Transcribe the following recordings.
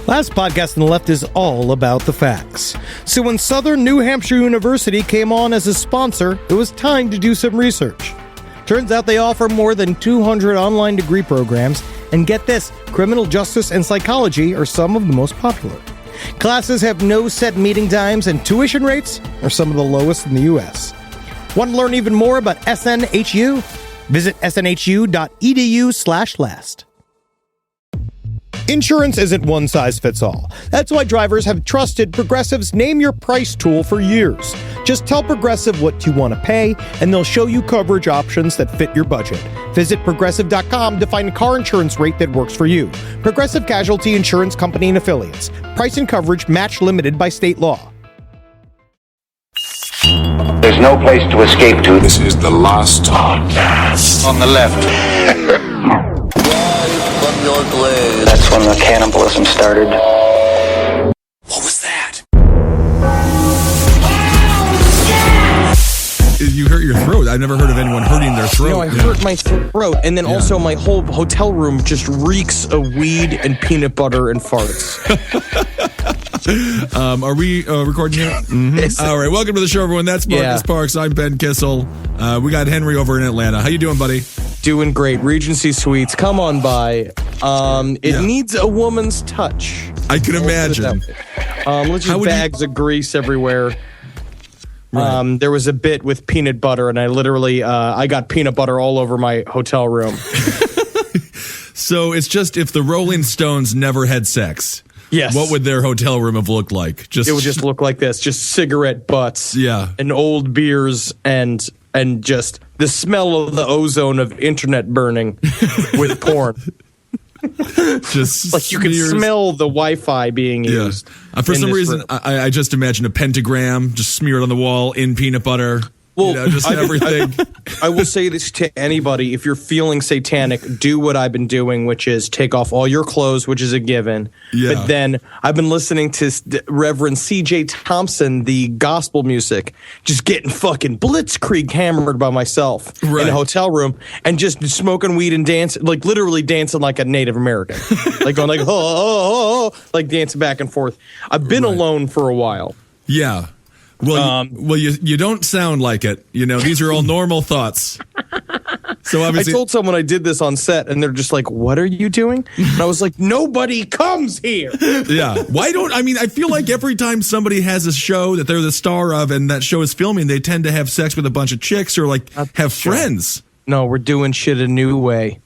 Last podcast on the left is all about the facts. So when Southern New Hampshire University came on as a sponsor, it was time to do some research. Turns out they offer more than 200 online degree programs, and get this, criminal justice and psychology are some of the most popular. Classes have no set meeting times, and tuition rates are some of the lowest in the U.S. Want to learn even more about SNHU? Visit snhu.edu/last. Insurance isn't one size fits all. That's why drivers have trusted Progressive's Name Your Price tool for years. Just tell Progressive what you want to pay, and they'll show you coverage options that fit your budget. Visit Progressive.com to find a car insurance rate that works for you. Progressive Casualty Insurance Company and Affiliates. Price and coverage match limited by state law. There's no place to escape to. This is the last podcast. On the left. That's when the cannibalism started. What was that? You hurt your throat. I've never heard of anyone hurting their throat. No, I hurt my throat, and then also my whole hotel room just reeks of weed and peanut butter and farts. Are we recording here? Mm-hmm. All right, welcome to the show, everyone. That's Marcus Parks. I'm Ben Kissel. We got Henry over in Atlanta. How you doing, buddy? Doing great. Regency Suites, come on by. It needs a woman's touch. I can imagine. Let's just bags of grease everywhere. Right. There was a bit with peanut butter, and I literally I got peanut butter all over my hotel room. So it's just if the Rolling Stones never had sex. Yes. What would their hotel room have looked like? It would just look like this, just cigarette butts. Yeah. And old beers and just the smell of the ozone of internet burning with porn. Just like you can smell the Wi-Fi being used. For some reason, I just imagine a pentagram just smeared on the wall in peanut butter. Well, just everything. I will say this to anybody. If you're feeling satanic, do what I've been doing, which is take off all your clothes, which is a given. Yeah. But then I've been listening to Reverend C.J. Thompson, the gospel music, just getting fucking blitzkrieg hammered by myself in a hotel room and just smoking weed and dancing, like literally dancing like a Native American. Like going like, like dancing back and forth. I've been alone for a while. Yeah. Well, you don't sound like it. You know, these are all normal thoughts. So obviously, I told someone I did this on set, and they're just like, "What are you doing?" And I was like, "Nobody comes here." Yeah. I feel like every time somebody has a show that they're the star of, and that show is filming, they tend to have sex with a bunch of chicks or like have friends. No, we're doing shit a new way.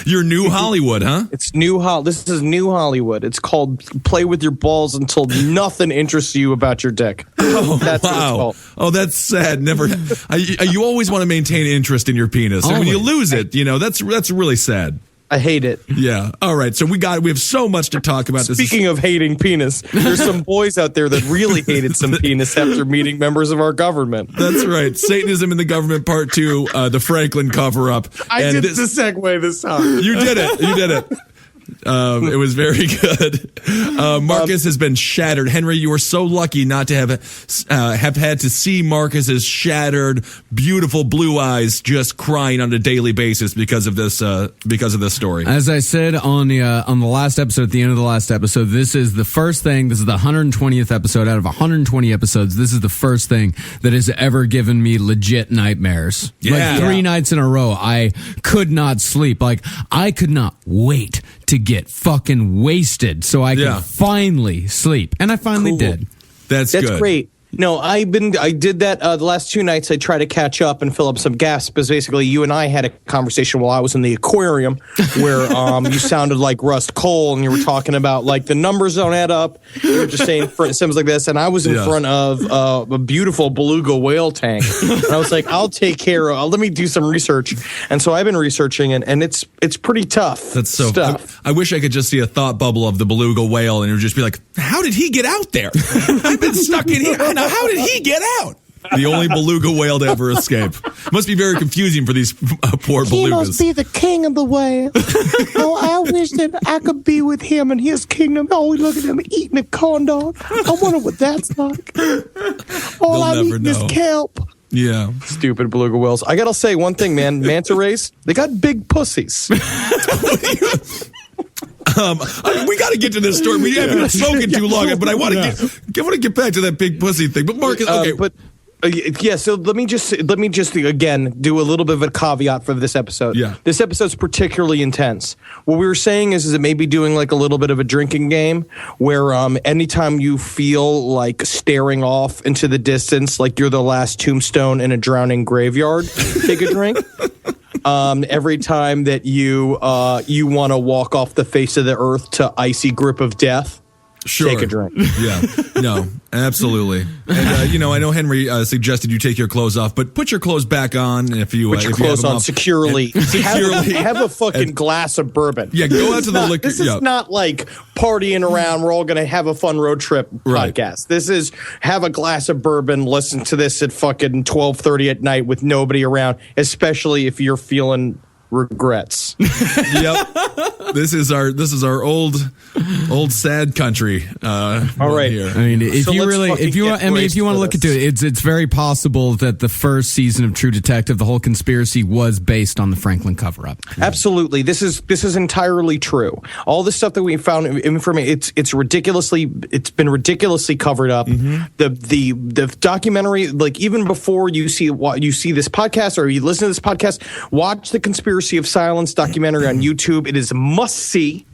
Your new Hollywood, huh? It's This is new Hollywood. It's called Play with Your Balls Until Nothing Interests You About Your Dick. That's what it's called. Oh, that's sad. You always want to maintain interest in your penis. And when you lose it, that's really sad. I hate it. Yeah. All right. So we have so much to talk about. Speaking of hating penis, there's some boys out there that really hated some penis after meeting members of our government. That's right. Satanism in the Government Part 2, the Franklin cover-up. I did the segue this time. You did it. It was very good. Marcus has been shattered. Henry, you were so lucky not to have had to see Marcus's shattered, beautiful blue eyes just crying on a daily basis because of this story. As I said on the last episode, at the end of the last episode, this is the first thing. This is the 120th episode out of 120 episodes. This is the first thing that has ever given me legit nightmares. Yeah. Like 3 nights in a row, I could not sleep. Like I could not wait to get fucking wasted so I could finally sleep. And I finally did. That's good. Great. No, I did that the last 2 nights. I try to catch up and fill up some gaps. Because basically, you and I had a conversation while I was in the aquarium where you sounded like Rust Cole and you were talking about like the numbers don't add up. You were just saying symbols like this, and I was in front of a beautiful beluga whale tank, and I was like, "I'll take care of. Let me do some research." And so I've been researching, and it's pretty tough. That's so stuff. I wish I could just see a thought bubble of the beluga whale, and it would just be like, "How did he get out there? I've been stuck in here. Now, how did he get out?" The only beluga whale to ever escape. Must be very confusing for these poor belugas. He must be the king of the whale. Oh, I wish that I could be with him in his kingdom. Oh, look at him eating a corn dog. I wonder what that's like. All I'm eating is kelp. Yeah. Stupid beluga whales. I gotta say one thing, man. Manta rays, they got big pussies. We got to get to this story. We haven't been smoking too long, but I want to get back to that big pussy thing. But Marcus, okay, so let me just again do a little bit of a caveat for this episode. Yeah. This episode's particularly intense. What we were saying is it may be doing like a little bit of a drinking game where anytime you feel like staring off into the distance like you're the last tombstone in a drowning graveyard, take a drink. Every time that you want to walk off the face of the earth to icy grip of death, sure. Take a drink. Yeah, no, absolutely. And I know Henry suggested you take your clothes off, but put your clothes back on if you put your clothes on securely. Have a fucking glass of bourbon. Yeah, go out to the liquor. This is not like partying around. We're all going to have a fun road trip podcast. This is have a glass of bourbon. Listen to this at fucking 12:30 at night with nobody around, especially if you're feeling regrets. Yep. This is our old sad country. All right. Here. I mean, if you want to look into it, it's very possible that the first season of True Detective, the whole conspiracy was based on the Franklin cover-up. Absolutely. This is entirely true. All the stuff that we found information, it's been ridiculously covered up. Mm-hmm. The documentary, like even before you see this podcast or you listen to this podcast, watch the Conspiracy of Silence documentary on YouTube. It is a must-see.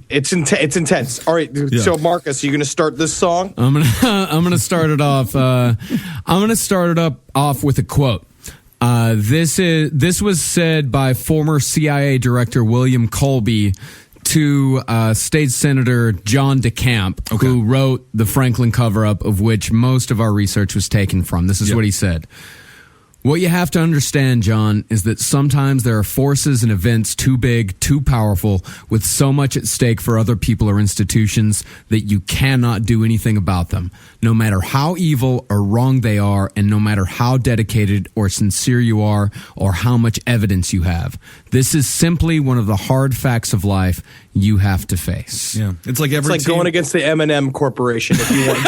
It's intense. All right, so Marcus, you going to start this song? I'm gonna start it off. I'm gonna start it off with a quote. This was said by former CIA Director William Colby to State Senator John DeCamp, who wrote the Franklin cover-up, of which most of our research was taken from. This is what he said. What you have to understand, John, is that sometimes there are forces and events too big, too powerful, with so much at stake for other people or institutions that you cannot do anything about them, no matter how evil or wrong they are, and no matter how dedicated or sincere you are, or how much evidence you have. This is simply one of the hard facts of life you have to face. Yeah, it's like going against the M&M Corporation. If you want,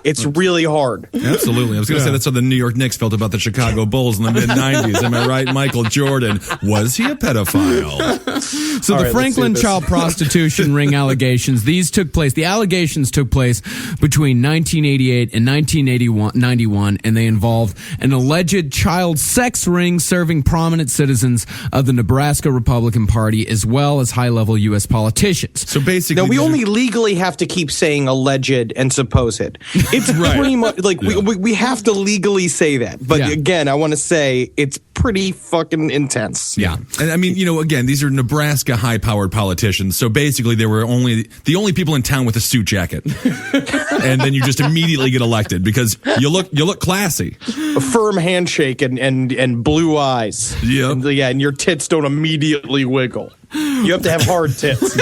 it's really hard. Absolutely. I was going to say that's how the New York Knicks felt about the Chicago Bulls in the mid-'90s. Am I right? Michael Jordan, was he a pedophile? So the Franklin child prostitution ring allegations, the allegations took place between 1988 and 1991, and they involved an alleged child sex ring serving prominent citizens of the Nebraska Republican Party as well as high-level U.S. politicians. So basically, now we only legally have to keep saying alleged and supposed. It's pretty much like we have to legally say that. But again, I want to say it's pretty fucking intense. Yeah. And I mean, again, these are Nebraska high-powered politicians. So basically, they were the only people in town with a suit jacket. And then you just immediately get elected because you look classy. A firm handshake and blue eyes. Yeah. And your tits don't immediately wiggle. You have to have hard tits.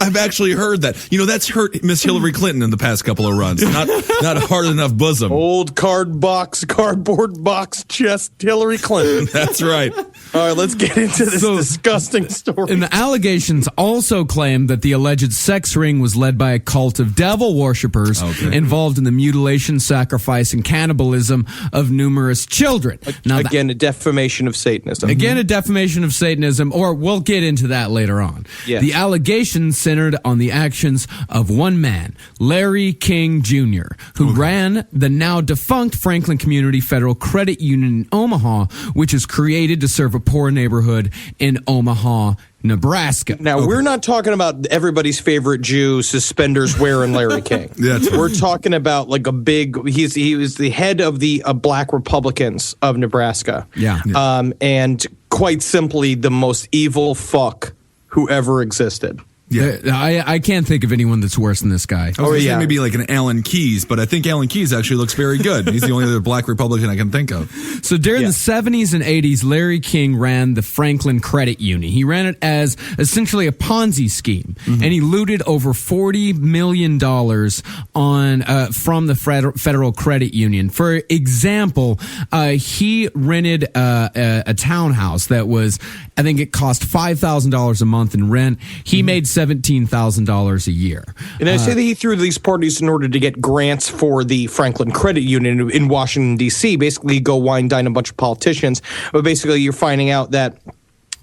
I've actually heard that. That's hurt Miss Hillary Clinton in the past couple of runs. Not hard enough bosom. Old cardboard box chest Hillary Clinton. That's right. All right, let's get into this disgusting story. And the allegations also claim that the alleged sex ring was led by a cult of devil worshippers involved in the mutilation, sacrifice, and cannibalism of numerous children. Now, again, a defamation of Satanism. Again, a defamation of Satanism, or we'll get into that later on. Yes. The allegations centered on the actions of one man, Larry King Jr., who ran the now defunct Franklin Community Federal Credit Union in Omaha, which is created to serve a poor neighborhood in Omaha, Nebraska. Now, we're not talking about everybody's favorite Jew, suspenders wearing Larry King. We're talking about like a big, he was the head of the Black Republicans of Nebraska. And quite simply, the most evil fuck who ever existed. Yeah, I can't think of anyone that's worse than this guy. Maybe like an Alan Keyes, but I think Alan Keyes actually looks very good. He's the only other Black Republican I can think of. So during the 70s and 80s, Larry King ran the Franklin Credit Union. He ran it as essentially a Ponzi scheme, and he looted over $40 million from the Federal Credit Union. For example, he rented a townhouse that was, I think it cost $5,000 a month in rent. He made $17,000 a year. And I say that he threw these parties in order to get grants for the Franklin Credit Union in Washington, D.C. Basically, go wine, dine a bunch of politicians. But basically, you're finding out that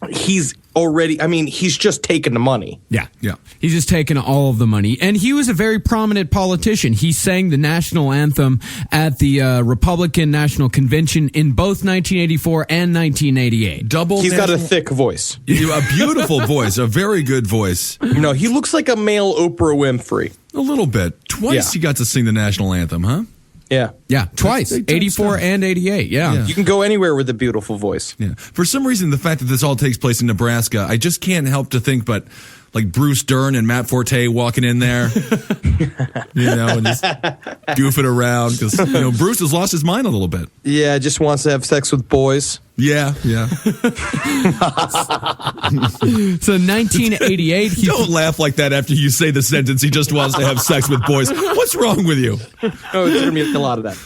he's already, I mean, he's just taken the money. Yeah. Yeah. He's just taken all of the money. And he was a very prominent politician. He sang the national anthem at the Republican National Convention in both 1984 and 1988. He's got a thick voice. A beautiful voice, a very good voice. No, he looks like a male Oprah Winfrey. A little bit. Twice he got to sing the national anthem, huh? Yeah. Yeah, twice. 84 and 88. Yeah. You can go anywhere with a beautiful voice. Yeah. For some reason, the fact that this all takes place in Nebraska, I just can't help to think, but like Bruce Dern and Matt Forte walking in there, and just goofing around because Bruce has lost his mind a little bit. Yeah, just wants to have sex with boys. Yeah. So 1988. Don't laugh like that after you say the sentence. He just wants to have sex with boys. What's wrong with you? Oh, there's going to be a lot of that.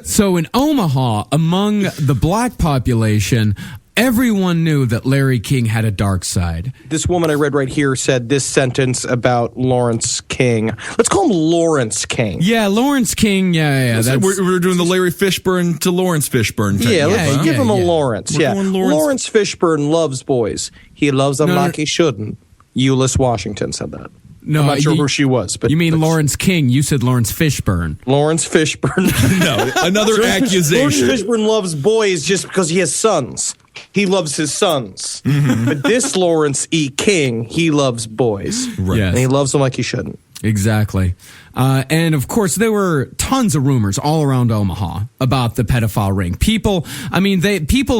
So in Omaha, among the black population, everyone knew that Larry King had a dark side. This woman I read right here said this sentence about Lawrence King. Let's call him Lawrence King. Yeah, Lawrence King. Yeah. We're doing the Larry Fishburne to Lawrence Fishburne. Let's give him a Lawrence. Lawrence Fishburne loves boys. He loves them like he shouldn't. Euless Washington said that. No, I'm not sure who she was. But you mean Lawrence King. You said Lawrence Fishburne. Lawrence Fishburne. No, another accusation. Lawrence Fishburne loves boys just because he has sons. He loves his sons. Mm-hmm. But this Lawrence E. King, he loves boys. Right. Yes. And he loves them like he shouldn't. Exactly. And of course, there were tons of rumors all around Omaha about the pedophile ring. People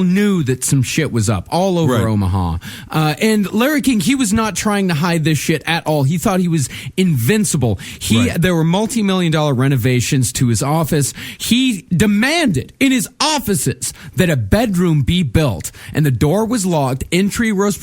knew that some shit was up all over Omaha. And Larry King, he was not trying to hide this shit at all. He thought he was invincible. There were multi-million-dollar renovations to his office. He demanded in his offices that a bedroom be built, and the door was locked. Entry was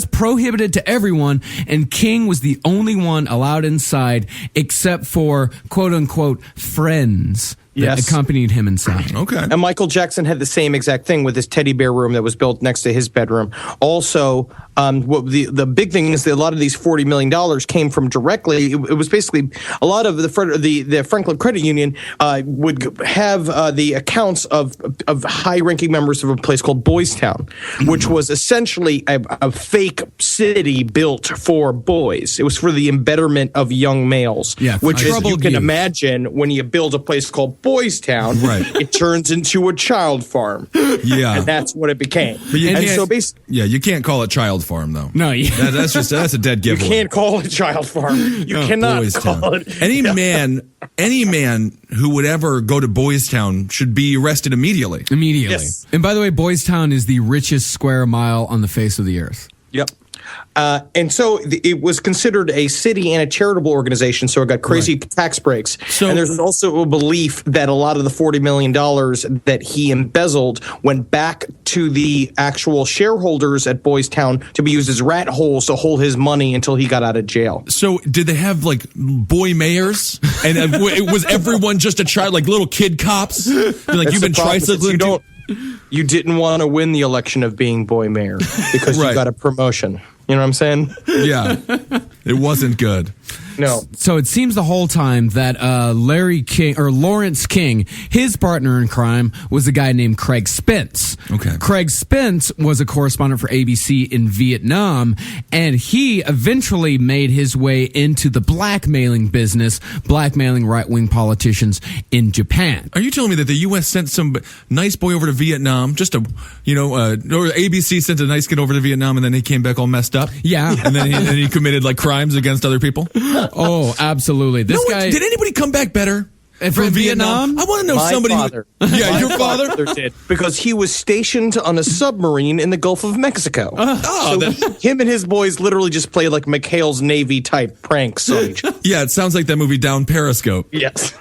prohibited to everyone, and King was the only one allowed inside, except for quote-unquote friends that accompanied him inside. Okay. And Michael Jackson had the same exact thing with his teddy bear room that was built next to his bedroom. Also, the big thing is that a lot of these $40 million came from directly. It was basically a lot of the Franklin Credit Union would have the accounts of high-ranking members of a place called Boys Town, which was essentially a fake city built for boys. It was for the embetterment of young males, which is, you can imagine, when you build a place called Boys Town, it turns into a child farm. Yeah. And that's what it became. You can't call it child farm, though. No, that's a dead giveaway. You can't call it child farm. You cannot Boys call Town. it. Any man who would ever go to Boys Town should be arrested immediately. Yes. And by the way, Boys Town is the richest square mile on the face of the earth. Yep. And so it was considered a city and a charitable organization, so it got crazy tax breaks. And there's also a belief that a lot of the $40 million that he embezzled went back to the actual shareholders at Boys Town to be used as rat holes to hold his money until he got out of jail. So did they have like boy mayors? And was everyone just a child, like little kid cops? Like, you've been tricycling? You didn't want to win the election of being boy mayor because you got a promotion. You know what I'm saying? Yeah. It wasn't good. No. So it seems the whole time that Larry King, or Lawrence King, his partner in crime was a guy named Craig Spence. Okay. Craig Spence was a correspondent for ABC in Vietnam, and he eventually made his way into the blackmailing business, blackmailing right-wing politicians in Japan. Are you telling me that the U.S. sent some nice boy over to Vietnam, or ABC sent a nice kid over to Vietnam, and then he came back all messed up? Yeah. And then he committed like crimes against other people? Oh, absolutely. This guy. Did anybody come back better? From Vietnam? I want to know My somebody. father. Yeah, your father did, because he was stationed on a submarine in the Gulf of Mexico. Him and his boys literally just played like McHale's Navy type pranks on each other. Yeah, it sounds like that movie Down Periscope. Yes.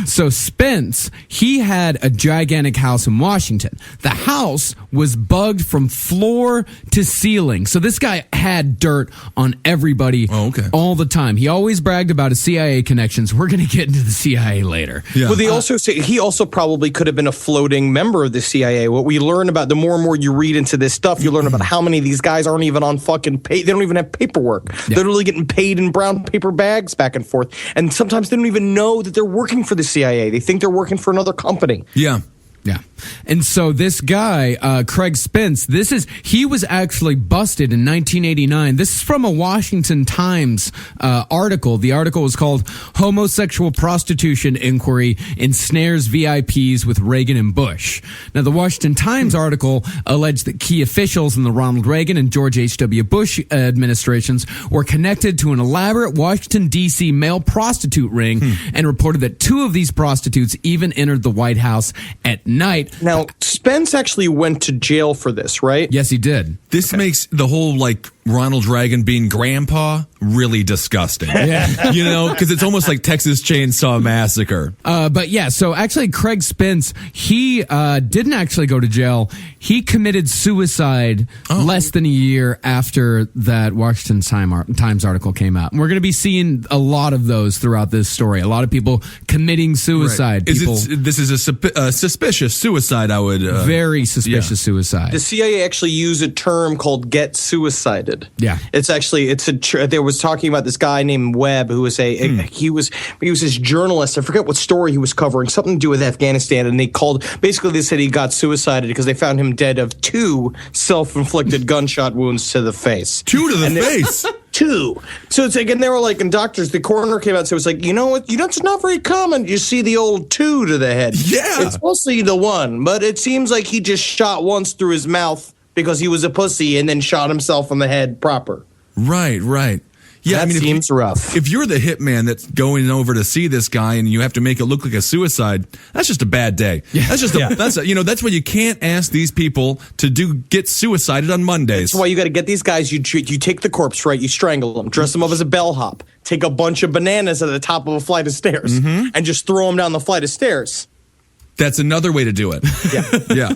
So Spence, he had a gigantic house in Washington. The house was bugged from floor to ceiling. So this guy had dirt on everybody all the time. He always bragged about his CIA connections. We're going to get into the CIA later. Yeah. Well, they also say he also probably could have been a floating member of the CIA. What we learn about, the more and more you read into this stuff, you learn about how many of these guys aren't even on fucking pay. They don't even have paperwork. Yeah. They're literally getting paid in brown paper bags back and forth. And sometimes they don't even know that they're working for the CIA. They think they're working for another company. Yeah. Yeah. And so this guy, Craig Spence, he was actually busted in 1989. This is from a Washington Times article. The article was called Homosexual Prostitution Inquiry Ensnares VIPs with Reagan and Bush. Now, the Washington Times article alleged that key officials in the Ronald Reagan and George H.W. Bush administrations were connected to an elaborate Washington, D.C. male prostitute ring and reported that 2 of these prostitutes even entered the White House at night. Now, Spence actually went to jail for this, right? Yes, he did. This makes the whole, Ronald Reagan being grandpa really disgusting. Yeah. Because it's almost like Texas Chainsaw Massacre. But yeah, so actually Craig Spence, he didn't actually go to jail. He committed suicide less than a year after that Washington Times article came out. And we're going to be seeing a lot of those throughout this story. A lot of people committing suicide. Right. This is a suspicious suicide, I would... very suspicious suicide. The CIA actually used a term called get suicided. Yeah. They was talking about this guy named Webb who was he was this journalist. I forget what story he was covering, something to do with Afghanistan, and they said he got suicided because they found him dead of 2 self-inflicted gunshot wounds to the face. 2 to the face. 2. So it's and they were and doctors, the coroner came out and said, it was you know what, it's not very common. You see the old 2 to the head. Yeah. It's mostly the 1, but it seems like he just shot once through his mouth because he was a pussy and then shot himself on the head proper. Right. Yeah, that seems rough. If you're the hitman that's going over to see this guy and you have to make it look like a suicide, that's just a bad day. Yeah. That's just that's why you can't ask these people to get suicided on Mondays. That's why you got to get these guys. You take the corpse, right? You strangle them, dress them up as a bellhop, take a bunch of bananas at the top of a flight of stairs, and just throw them down the flight of stairs. That's another way to do it. Yeah.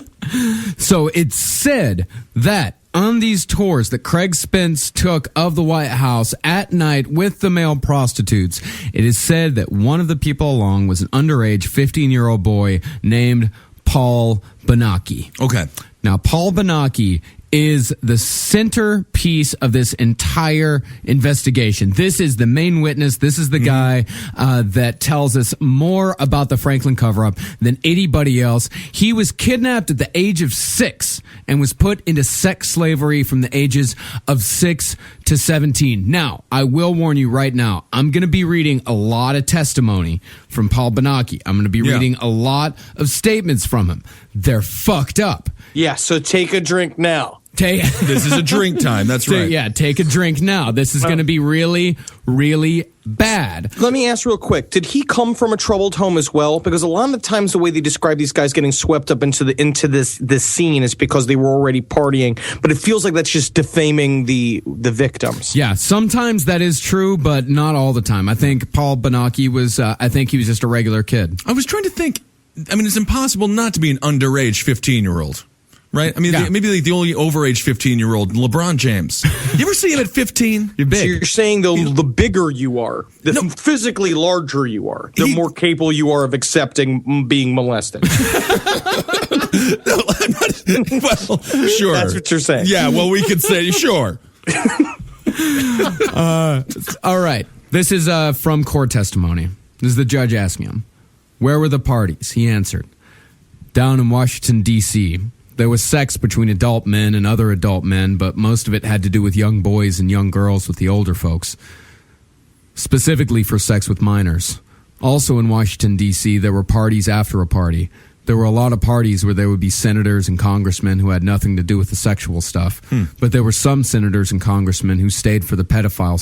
So it's said that on these tours that Craig Spence took of the White House at night with the male prostitutes, it is said that one of the people along was an underage 15-year-old boy named Paul Benaki. Okay. Now, Paul Benaki is the centerpiece of this entire investigation. This is the main witness. This is the guy that tells us more about the Franklin cover-up than anybody else. He was kidnapped at the age of 6 and was put into sex slavery from the ages of 6 to 17. Now, I will warn you right now, I'm going to be reading a lot of testimony from Paul Benaki. I'm going to be reading a lot of statements from him. They're fucked up. Yeah, so take a drink now. This is a drink time. That's right. Yeah, take a drink now. This is going to be really, really bad. Let me ask real quick. Did he come from a troubled home as well? Because a lot of the times the way they describe these guys getting swept up into this scene is because they were already partying. But it feels like that's just defaming the victims. Yeah, sometimes that is true, but not all the time. I think Paul Benaki was just a regular kid. I was trying to think. It's impossible not to be an underage 15-year-old. Right? Maybe the only overage 15-year-old, LeBron James. You ever see him at 15? You're big. So you're saying the bigger you are, the physically larger you are, the more capable you are of accepting being molested. No, I'm not. Well, sure. That's what you're saying. Yeah, well, we could say, sure. All right. This is from court testimony. This is the judge asking him, where were the parties? He answered, down in Washington, D.C., there was sex between adult men and other adult men, but most of it had to do with young boys and young girls with the older folks, specifically for sex with minors. Also in Washington, D.C., there were parties after a party. There were a lot of parties where there would be senators and congressmen who had nothing to do with the sexual stuff, but there were some senators and congressmen who stayed for the pedophile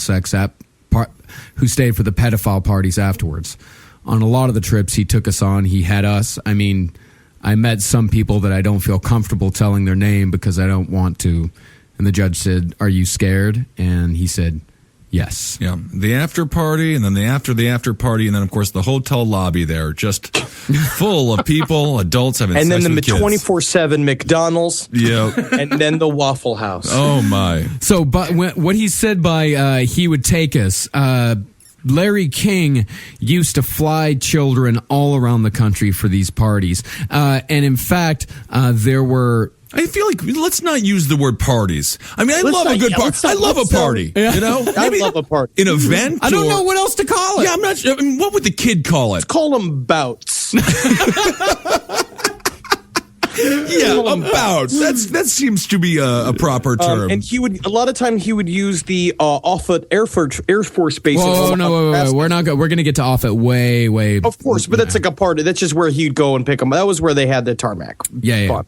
parties afterwards. On a lot of the trips he took us on, he had us. I met some people that I don't feel comfortable telling their name because I don't want to. And the judge said, "Are you scared?" And he said, "Yes." Yeah. The after party, and then the after party, and then, of course, the hotel lobby there, just full of people, adults having sex with kids. And then the 24/7 McDonald's. Yeah. And then the Waffle House. Oh, my. So, but what he said by he would take us, Larry King used to fly children all around the country for these parties. And in fact, there were... I feel like let's not use the word parties. I love a good party. I love a party. Yeah. You know? I love a party. An event? I don't know what else to call it. Yeah, I'm not sure. What would the kid call it? Let's call them bouts. Yeah, about. That seems to be a proper term. And a lot of time he would use the Offutt Air Force Base. Whoa, no, wait. We're going to get to Offutt way. Of course, but that's like a part of, that's just where he'd go and pick them. That was where they had the tarmac. Yeah.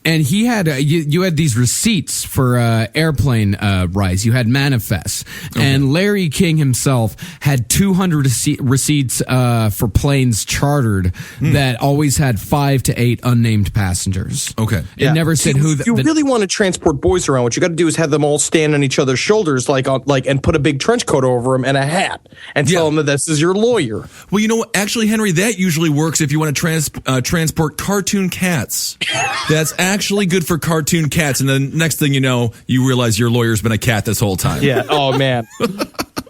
And he had you had these receipts for airplane rides. You had manifests, and Larry King himself had 200 receipts for planes chartered that always had 5 to 8 unnamed passengers. Okay, it never said who. If you really want to transport boys around, what you got to do is have them all stand on each other's shoulders, and put a big trench coat over them and a hat, and tell them that this is your lawyer. Well, you know what? Actually, Henry, that usually works if you want to transport cartoon cats. That's actually good for cartoon cats, and then next thing you know, you realize your lawyer's been a cat this whole time. Yeah. Oh man.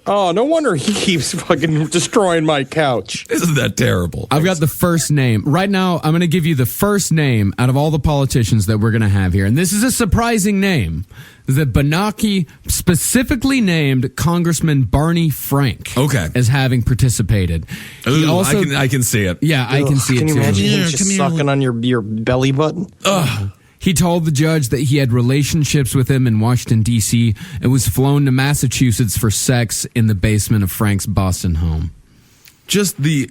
Oh, no wonder he keeps fucking destroying my couch. Isn't that terrible? I've got the first name. Right now, I'm going to give you the first name out of all the politicians that we're going to have here. And this is a surprising name. That Benaki specifically named Congressman Barney Frank as having participated. Ooh, also, I can see it. Yeah, I can see it too. Can you imagine him just sucking on your belly button? Ugh. He told the judge that he had relationships with him in Washington, D.C. and was flown to Massachusetts for sex in the basement of Frank's Boston home. Just the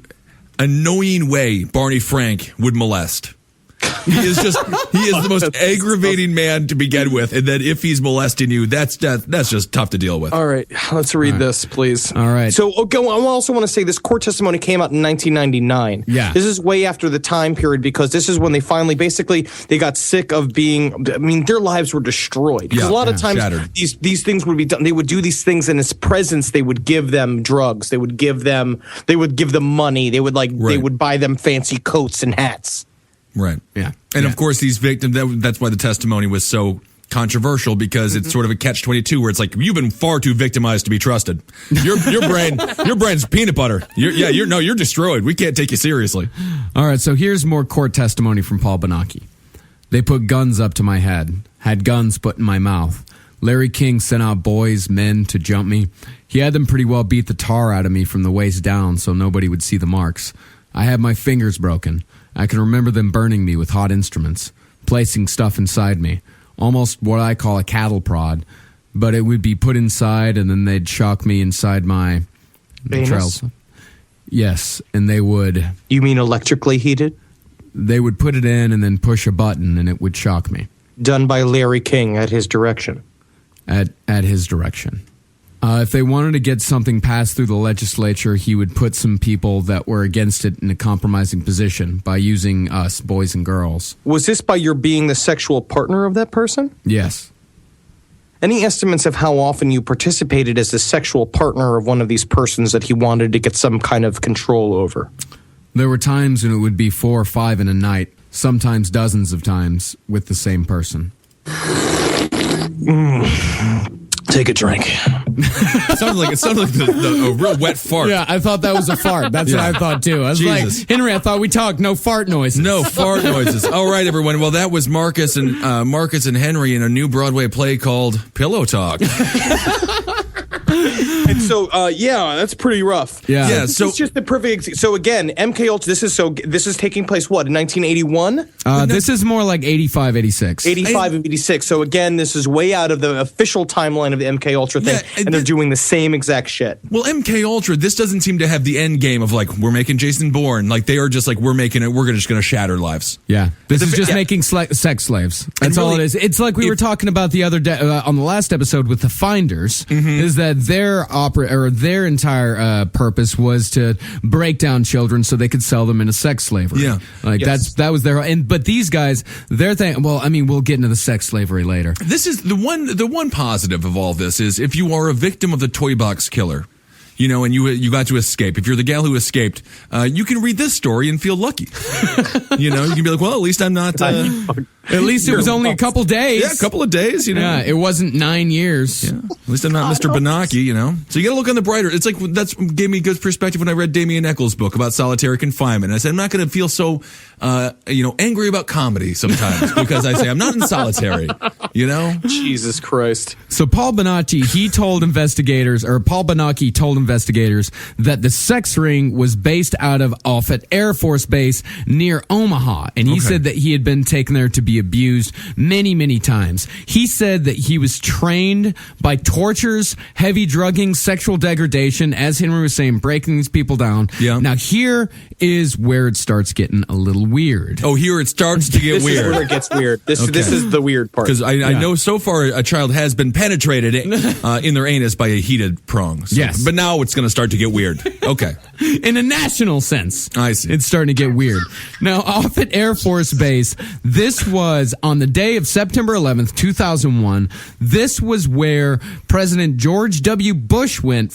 annoying way Barney Frank would molest. He is the most aggravating man to begin with, and then if he's molesting you, that's just tough to deal with. All right, let's read this, please. All right. So, I also want to say this court testimony came out in 1999. Yeah. This is way after the time period because this is when they finally, they got sick of being. I mean, their lives were destroyed. Because a lot of times shattered. these things would be done. They would do these things in his presence. They would give them drugs. They would give them money. They would They would buy them fancy coats and hats. Right. Yeah. And of course, these victims, that's why the testimony was so controversial, because it's sort of a catch-22 where it's like, you've been far too victimized to be trusted. Your brain's peanut butter. You're destroyed. We can't take you seriously. All right. So here's more court testimony from Paul Benaki. They put guns up to my head, had guns put in my mouth. Larry King sent out boys, men to jump me. He had them pretty well beat the tar out of me from the waist down so nobody would see the marks. I had my fingers broken. I can remember them burning me with hot instruments, placing stuff inside me, almost what I call a cattle prod, but it would be put inside and then they'd shock me inside my Anus? Yes, and they would. You mean electrically heated? They would put it in and then push a button and it would shock me. Done by Larry King at his direction. At his direction. If they wanted to get something passed through the legislature, he would put some people that were against it in a compromising position by using us, boys and girls. Was this by your being the sexual partner of that person? Yes. Any estimates of how often you participated as the sexual partner of one of these persons that he wanted to get some kind of control over? There were times when it would be 4 or 5 in a night, sometimes dozens of times with the same person. Take a drink. It sounded like a real wet fart. Yeah, I thought that was a fart. That's what I thought too. I was Jesus. like, Henry, I thought we talked no fart noises. No fart noises. All right, everyone. Well, that was Marcus and Henry in a new Broadway play called Pillow Talk. And so, that's pretty rough. Yeah. So it's just the perfect. So again, MK Ultra. This is taking place what in 1981? This is more like 85, 86. 85 and 86. So again, this is way out of the official timeline of the MK Ultra thing, and they're doing the same exact shit. Well, MK Ultra, this doesn't seem to have the end game of like we're making Jason Bourne. Like they are just like we're just going to shatter lives. Yeah, this is just making sex slaves. That's all it is. It's like we were talking about the other day on the last episode with the Finders. Is that their entire purpose was to break down children so they could sell them into sex slavery. Yeah, that was their. But these guys, they're thinking. Well, I mean, we'll get into the sex slavery later. This is the one positive of all this is if you are a victim of the toy box killer, and you got to escape. If you're the gal who escaped, you can read this story and feel lucky. You can be like, well, at least I'm not. At least it was only a couple days. Yeah, a couple of days, Yeah, it wasn't 9 years. Yeah. At least I'm not Mr. Benaki, So you got to look on the brighter. It's like that's gave me good perspective when I read Damien Eccles' book about solitary confinement. And I said I'm not going to feel so, angry about comedy sometimes because I say I'm not in solitary. Jesus Christ. So Paul Benaki told investigators that the sex ring was based out of Offutt Air Force Base near Omaha, and he said that he had been taken there to be abused many, many times. He said that he was trained by tortures, heavy drugging, sexual degradation, as Henry was saying, breaking these people down. Yeah. Now here is where it starts getting a little weird. Oh, here it starts to get weird. This is where it gets weird. This is the weird part. Because I know so far a child has been penetrated in their anus by a heated prong. So, yes. But now it's going to start to get weird. Okay. In a national sense. I see. It's starting to get weird. Now, Offutt Air Force Base, this was on the day of September 11th, 2001. This was where President George W. Bush went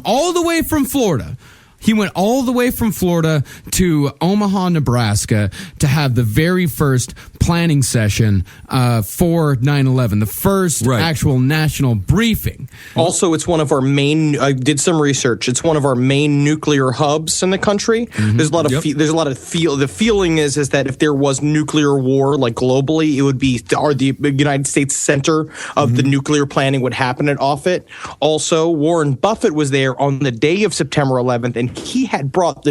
all the way from Florida. He went all the way from Florida to Omaha, Nebraska to have the very first planning session for 9/11, the first actual national briefing. Also, it's one of our main. I did some research. It's one of our main nuclear hubs in the country. Mm-hmm. There's a lot of the feeling is that if there was nuclear war, like globally, it would be the United States center of the nuclear planning would happen at Offutt. Also, Warren Buffett was there on the day of September 11th, and he had brought the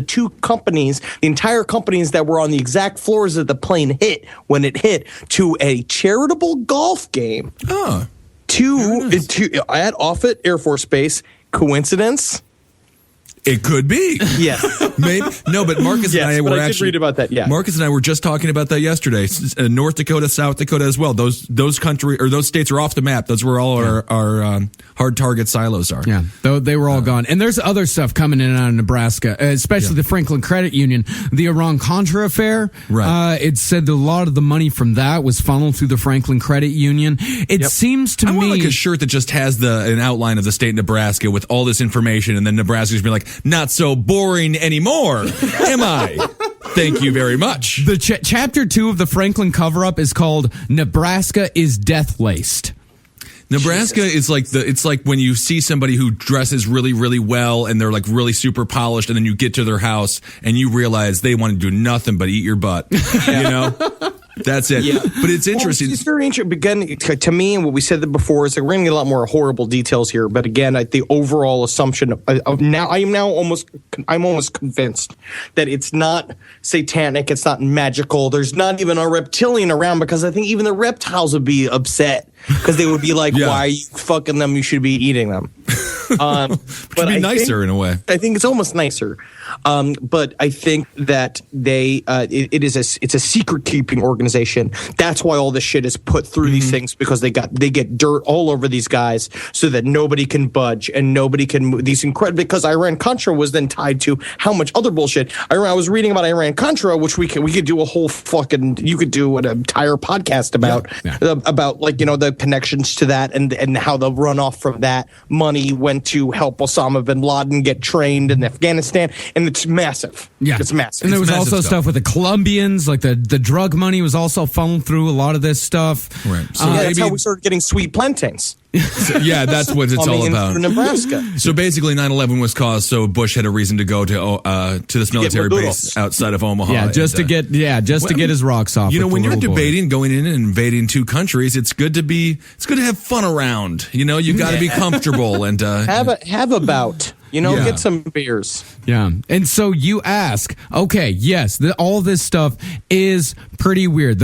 entire companies that were on the exact floors that the plane hit when it hit to a charitable golf game. Oh, at Offutt Air Force Base. Coincidence? It could be. Yes. Maybe. No, but Marcus and I were actually read about that. Yeah. Marcus and I were just talking about that yesterday. North Dakota, South Dakota as well. Those states are off the map. Those were all our hard target silos are. Yeah. They were all gone. And there's other stuff coming in and out of Nebraska, especially the Franklin Credit Union, the Iran-Contra affair. Right. It said that a lot of the money from that was funneled through the Franklin Credit Union. It seems to me. I want like a shirt that just has an outline of the state of Nebraska with all this information, and then Nebraska's be like, not so boring anymore, am I? Thank you very much. The chapter 2 of the Franklin cover-up is called Nebraska is Death-Laced. Nebraska is like it's like when you see somebody who dresses really, really well and they're like really super polished, and then you get to their house and you realize they want to do nothing but eat your butt. That's it. Yeah. But it's interesting. It's very interesting. Again, to me, and what we said before is that we're going to get a lot more horrible details here. But again, the overall assumption of now, I'm almost convinced that it's not satanic. It's not magical. There's not even a reptilian around, because I think even the reptiles would be upset because they would be like, why are you fucking them? You should be eating them. But be nicer in a way. I think it's almost nicer. But I think that it's a secret keeping organization. That's why all this shit is put through these things, because they get dirt all over these guys so that nobody can budge and nobody can move. Because Iran-Contra was then tied to how much other bullshit. I was reading about Iran-Contra, which we could do a whole you could do an entire podcast about the connections to that and how the runoff from that money went to help Osama bin Laden get trained in Afghanistan, and it's massive. Yeah, it's massive. And there was also stuff with the Colombians, like the drug money was also funneled through a lot of this stuff. Right. So that's how we started getting sweet plantains. Yeah, that's what it's all about. In Nebraska. So basically, 9/11 was caused so Bush had a reason to go to this military base outside of Omaha. Yeah, just to get his rocks off. When you're debating going in and invading two countries, it's good to have fun around. You got to be comfortable and have a bout. Get some beers. Yeah. And so you ask, okay, yes, all this stuff is pretty weird.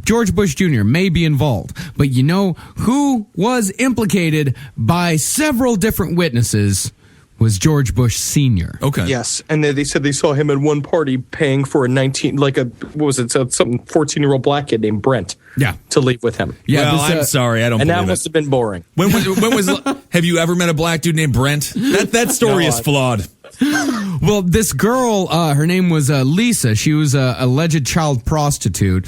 George Bush Jr. may be involved, but who was implicated by several different witnesses was George Bush Sr. Okay. Yes, and they said they saw him at one party paying for a 14-year-old black kid named Brent. Yeah. To leave with him. Yeah. Well, I'm sorry, I don't. And believe that must have been boring. When was? Have you ever met a black dude named Brent? That story is flawed. Well, Well, this girl, her name was Lisa. She was a alleged child prostitute.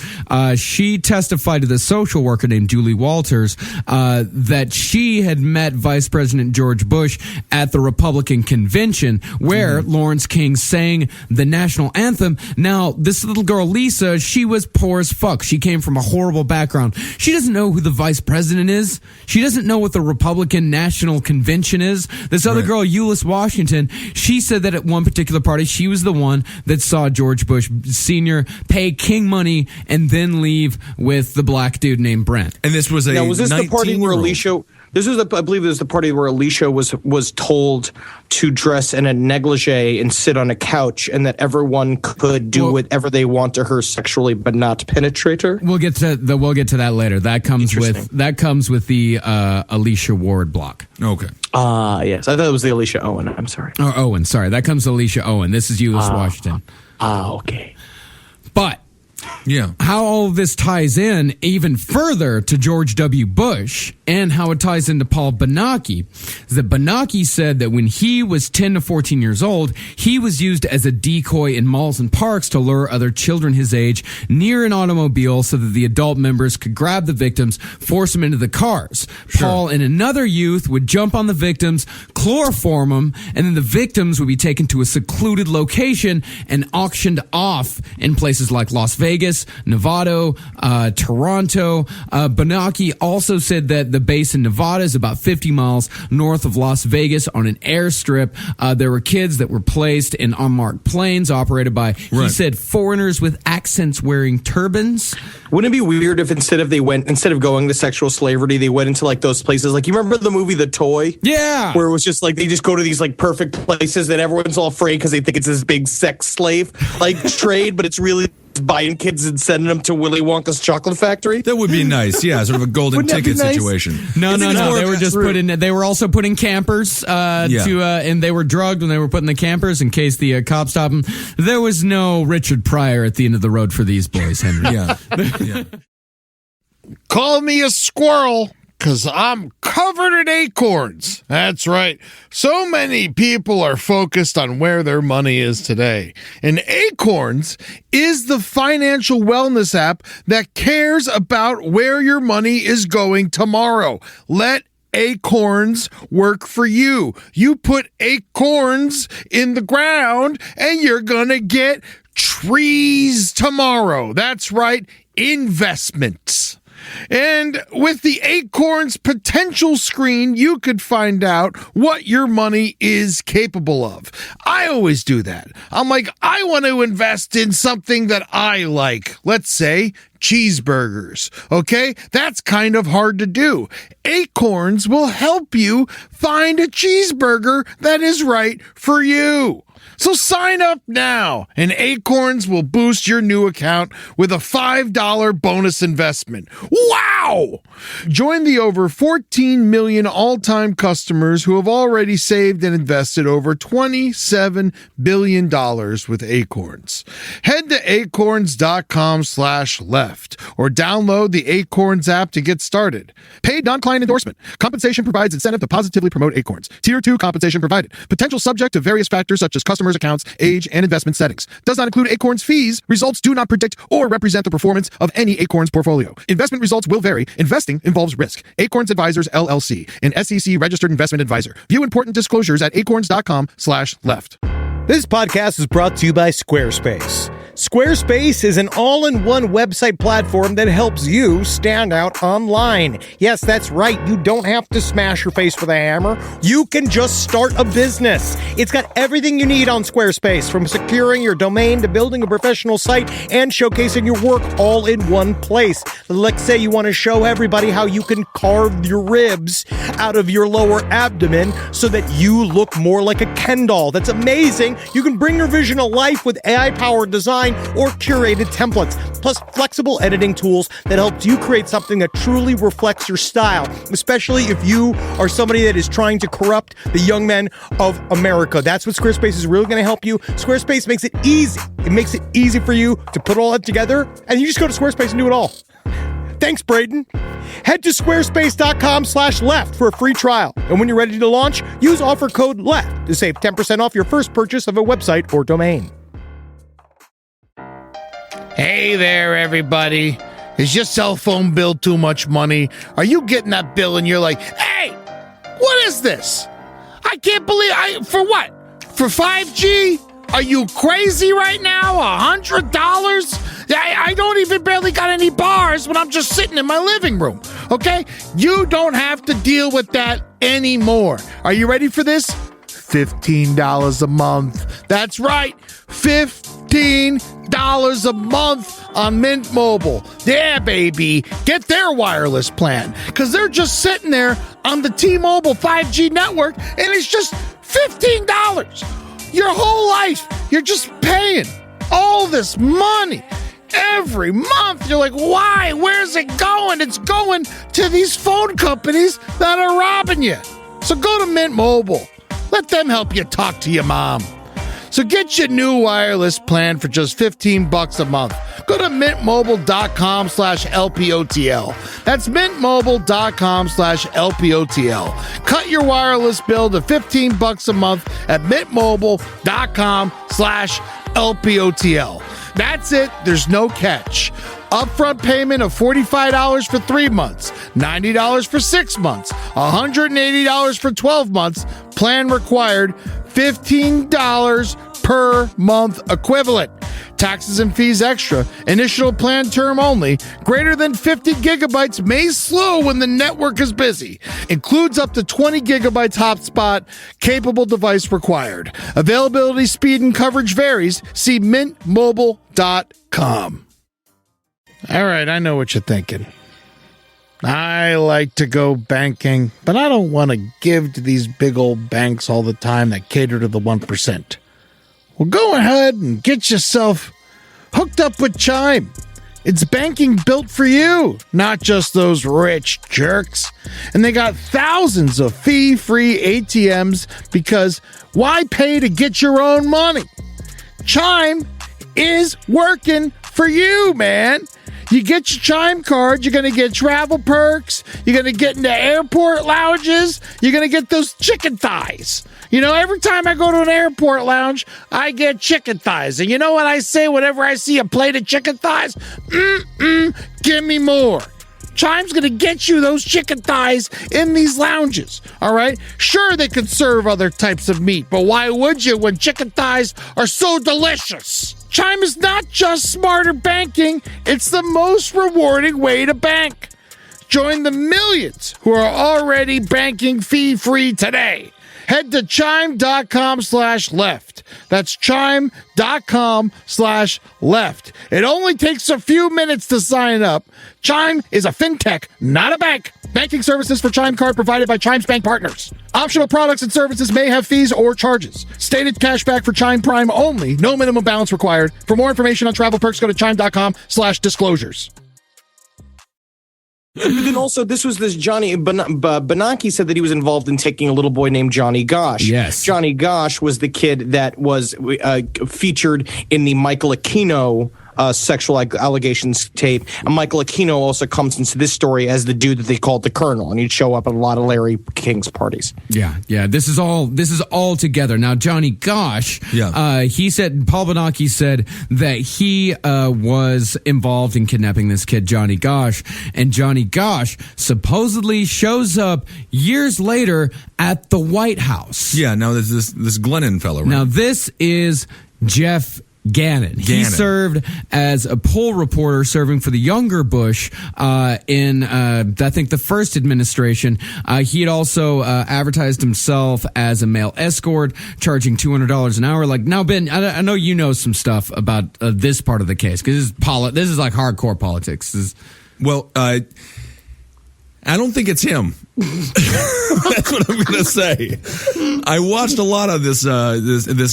She testified to the social worker named Julie Walters that she had met Vice President George Bush at the Republican convention where Lawrence King sang the national anthem. Now, this little girl, Lisa, she was poor as fuck. She came from a horrible background. She doesn't know who the vice president is. She doesn't know what the Republican National Convention is. This other girl, Euless Washington, she said that at one particular party, she was the one that saw George Bush Sr. pay King money and then leave with the black dude named Brent. And this was now, was this the party where 19-year-old. Alicia? This was, I believe, it was the party where Alicia was told to dress in a negligee and sit on a couch, and that everyone could do whatever they want to her sexually, but not penetrate her. We'll get to that later. That comes with the Alicia Ward block. Okay. Yes, I thought it was the Alicia Owen. I'm sorry. Or Owen, sorry. That comes to Alicia Owen. This is Euless Washington. Okay. But Yeah. how all this ties in even further to George W. Bush and how it ties into Paul Benaki is that Benaki said that when he was 10 to 14 years old, he was used as a decoy in malls and parks to lure other children his age near an automobile so that the adult members could grab the victims, force them into the cars. Paul and another youth would jump on the victims, chloroform them, and then the victims would be taken to a secluded location and auctioned off in places like Las Vegas, Nevada, Toronto. Benaki also said that the base in Nevada is about 50 miles north of Las Vegas on an airstrip. There were kids that were placed in unmarked planes operated by, he said, foreigners with accents wearing turbans. Wouldn't it be weird if instead of going to sexual slavery, they went into like those places? Like, you remember the movie The Toy? Yeah. Where it was just like they just go to these like perfect places that everyone's all afraid because they think it's this big sex slave like trade, but it's really buying kids and sending them to Willy Wonka's chocolate factory. That would be nice. Yeah, sort of a golden Wouldn't that be ticket nice? situation. No. They were just they were also putting campers and they were drugged when they were putting the campers in case the cops stop them. There was no Richard Pryor at the end of the road for these boys, Henry. Yeah. Call me a squirrel, 'cause I'm covered in acorns. That's right. So many people are focused on where their money is today. And Acorns is the financial wellness app that cares about where your money is going tomorrow. Let Acorns work for you. You put acorns in the ground and you're gonna get trees tomorrow. That's right, investments. And with the Acorns potential screen, you could find out what your money is capable of. I always do that. I'm like, I want to invest in something that I like. Let's say cheeseburgers. Okay? That's kind of hard to do. Acorns will help you find a cheeseburger that is right for you. So sign up now, and Acorns will boost your new account with a $5 bonus investment. Wow! Join the over 14 million all-time customers who have already saved and invested over $27 billion with Acorns. Head to acorns.com/left or download the Acorns app to get started. Paid non-client endorsement. Compensation provides incentive to positively promote Acorns. Tier 2 compensation provided. Potential subject to various factors such as customers' accounts, age, and investment settings. Does not include Acorns fees. Results do not predict or represent the performance of any Acorns portfolio. Investment results will vary. Investing involves risk. Acorns Advisors, LLC, an SEC registered investment advisor. View important disclosures at acorns.com/left. This podcast is brought to you by Squarespace. Squarespace is an all-in-one website platform that helps you stand out online. Yes, that's right. You don't have to smash your face with a hammer. You can just start a business. It's got everything you need on Squarespace, from securing your domain to building a professional site and showcasing your work all in one place. Let's say you want to show everybody how you can carve your ribs out of your lower abdomen so that you look more like a Ken doll. That's amazing. You can bring your vision to life with AI-powered design or curated templates, plus flexible editing tools that helps you create something that truly reflects your style, especially if you are somebody that is trying to corrupt the young men of America. That's what Squarespace is really going to help you. Squarespace makes it easy. It makes it easy for you to put all that together, and you just go to Squarespace and do it all. Thanks, Braden. Head to squarespace.com/left for a free trial. And when you're ready to launch, use offer code LEFT to save 10% off your first purchase of a website or domain. Hey there, everybody. Is your cell phone bill too much money? Are you getting that bill and you're like, hey, what is this? I can't believe for what? For 5G? Are you crazy right now? $100? I don't even barely got any bars when I'm just sitting in my living room. Okay? You don't have to deal with that anymore. Are you ready for this? $15 a month. That's right. $15 a month on Mint Mobile. Yeah, baby. Get their wireless plan. Because they're just sitting there on the T-Mobile 5G network, and it's just $15. Your whole life, you're just paying all this money every month. You're like, why? Where's it going? It's going to these phone companies that are robbing you. So go to Mint Mobile. Let them help you talk to your mom. So get your new wireless plan for just $15 a month. Go to mintmobile.com/LPOTL. That's mintmobile.com/LPOTL. Cut your wireless bill to $15 a month at mintmobile.com/LPOTL. That's it. There's no catch. Upfront payment of $45 for 3 months, $90 for 6 months, $180 for 12 months. Plan required, $15 per month equivalent. Taxes and fees extra. Initial plan term only. Greater than 50 gigabytes may slow when the network is busy. Includes up to 20 gigabytes hotspot. Capable device required. Availability, speed, and coverage varies. See mintmobile.com. All right, I know what you're thinking. I like to go banking, but I don't want to give to these big old banks all the time that cater to the 1%. Well, go ahead and get yourself hooked up with Chime. It's banking built for you, not just those rich jerks. And they got thousands of fee-free ATMs because why pay to get your own money? Chime is working for you, man. You get your Chime card, you're going to get travel perks, you're going to get into airport lounges, you're going to get those chicken thighs. You know, every time I go to an airport lounge, I get chicken thighs. And you know what I say whenever I see a plate of chicken thighs? Give me more. Chime's going to get you those chicken thighs in these lounges, all right? Sure, they could serve other types of meat, but why would you when chicken thighs are so delicious? Chime is not just smarter banking, it's the most rewarding way to bank. Join the millions who are already banking fee-free today. Head to chime.com/left. That's chime.com/left. It only takes a few minutes to sign up. Chime is a fintech, not a bank. Banking services for Chime Card provided by Chime's bank partners. Optional products and services may have fees or charges. Stated cashback for Chime Prime only. No minimum balance required. For more information on travel perks, go to chime.com/disclosures. But then also, this Johnny Bernanke said that he was involved in taking a little boy named Johnny Gosh. Yes. Johnny Gosh was the kid that was featured in the Michael Aquino sexual allegations tape. And Michael Aquino also comes into this story as the dude that they called the Colonel, and he'd show up at a lot of Larry King's parties. Yeah. This is all together. Now, Johnny Gosh, he said, Paul Bernanke said that he was involved in kidnapping this kid, Johnny Gosh, and Johnny Gosh supposedly shows up years later at the White House. Yeah, now there's this Glennon fellow, right? Now, this is Jeff Gannon. He served as a poll reporter serving for the younger Bush in, I think, the first administration. He had also advertised himself as a male escort, charging $200 an hour. Like, now, Ben, I know you know some stuff about this part of the case, because this is like hardcore politics. Well, I don't think it's him. That's what I'm going to say. I watched a lot of this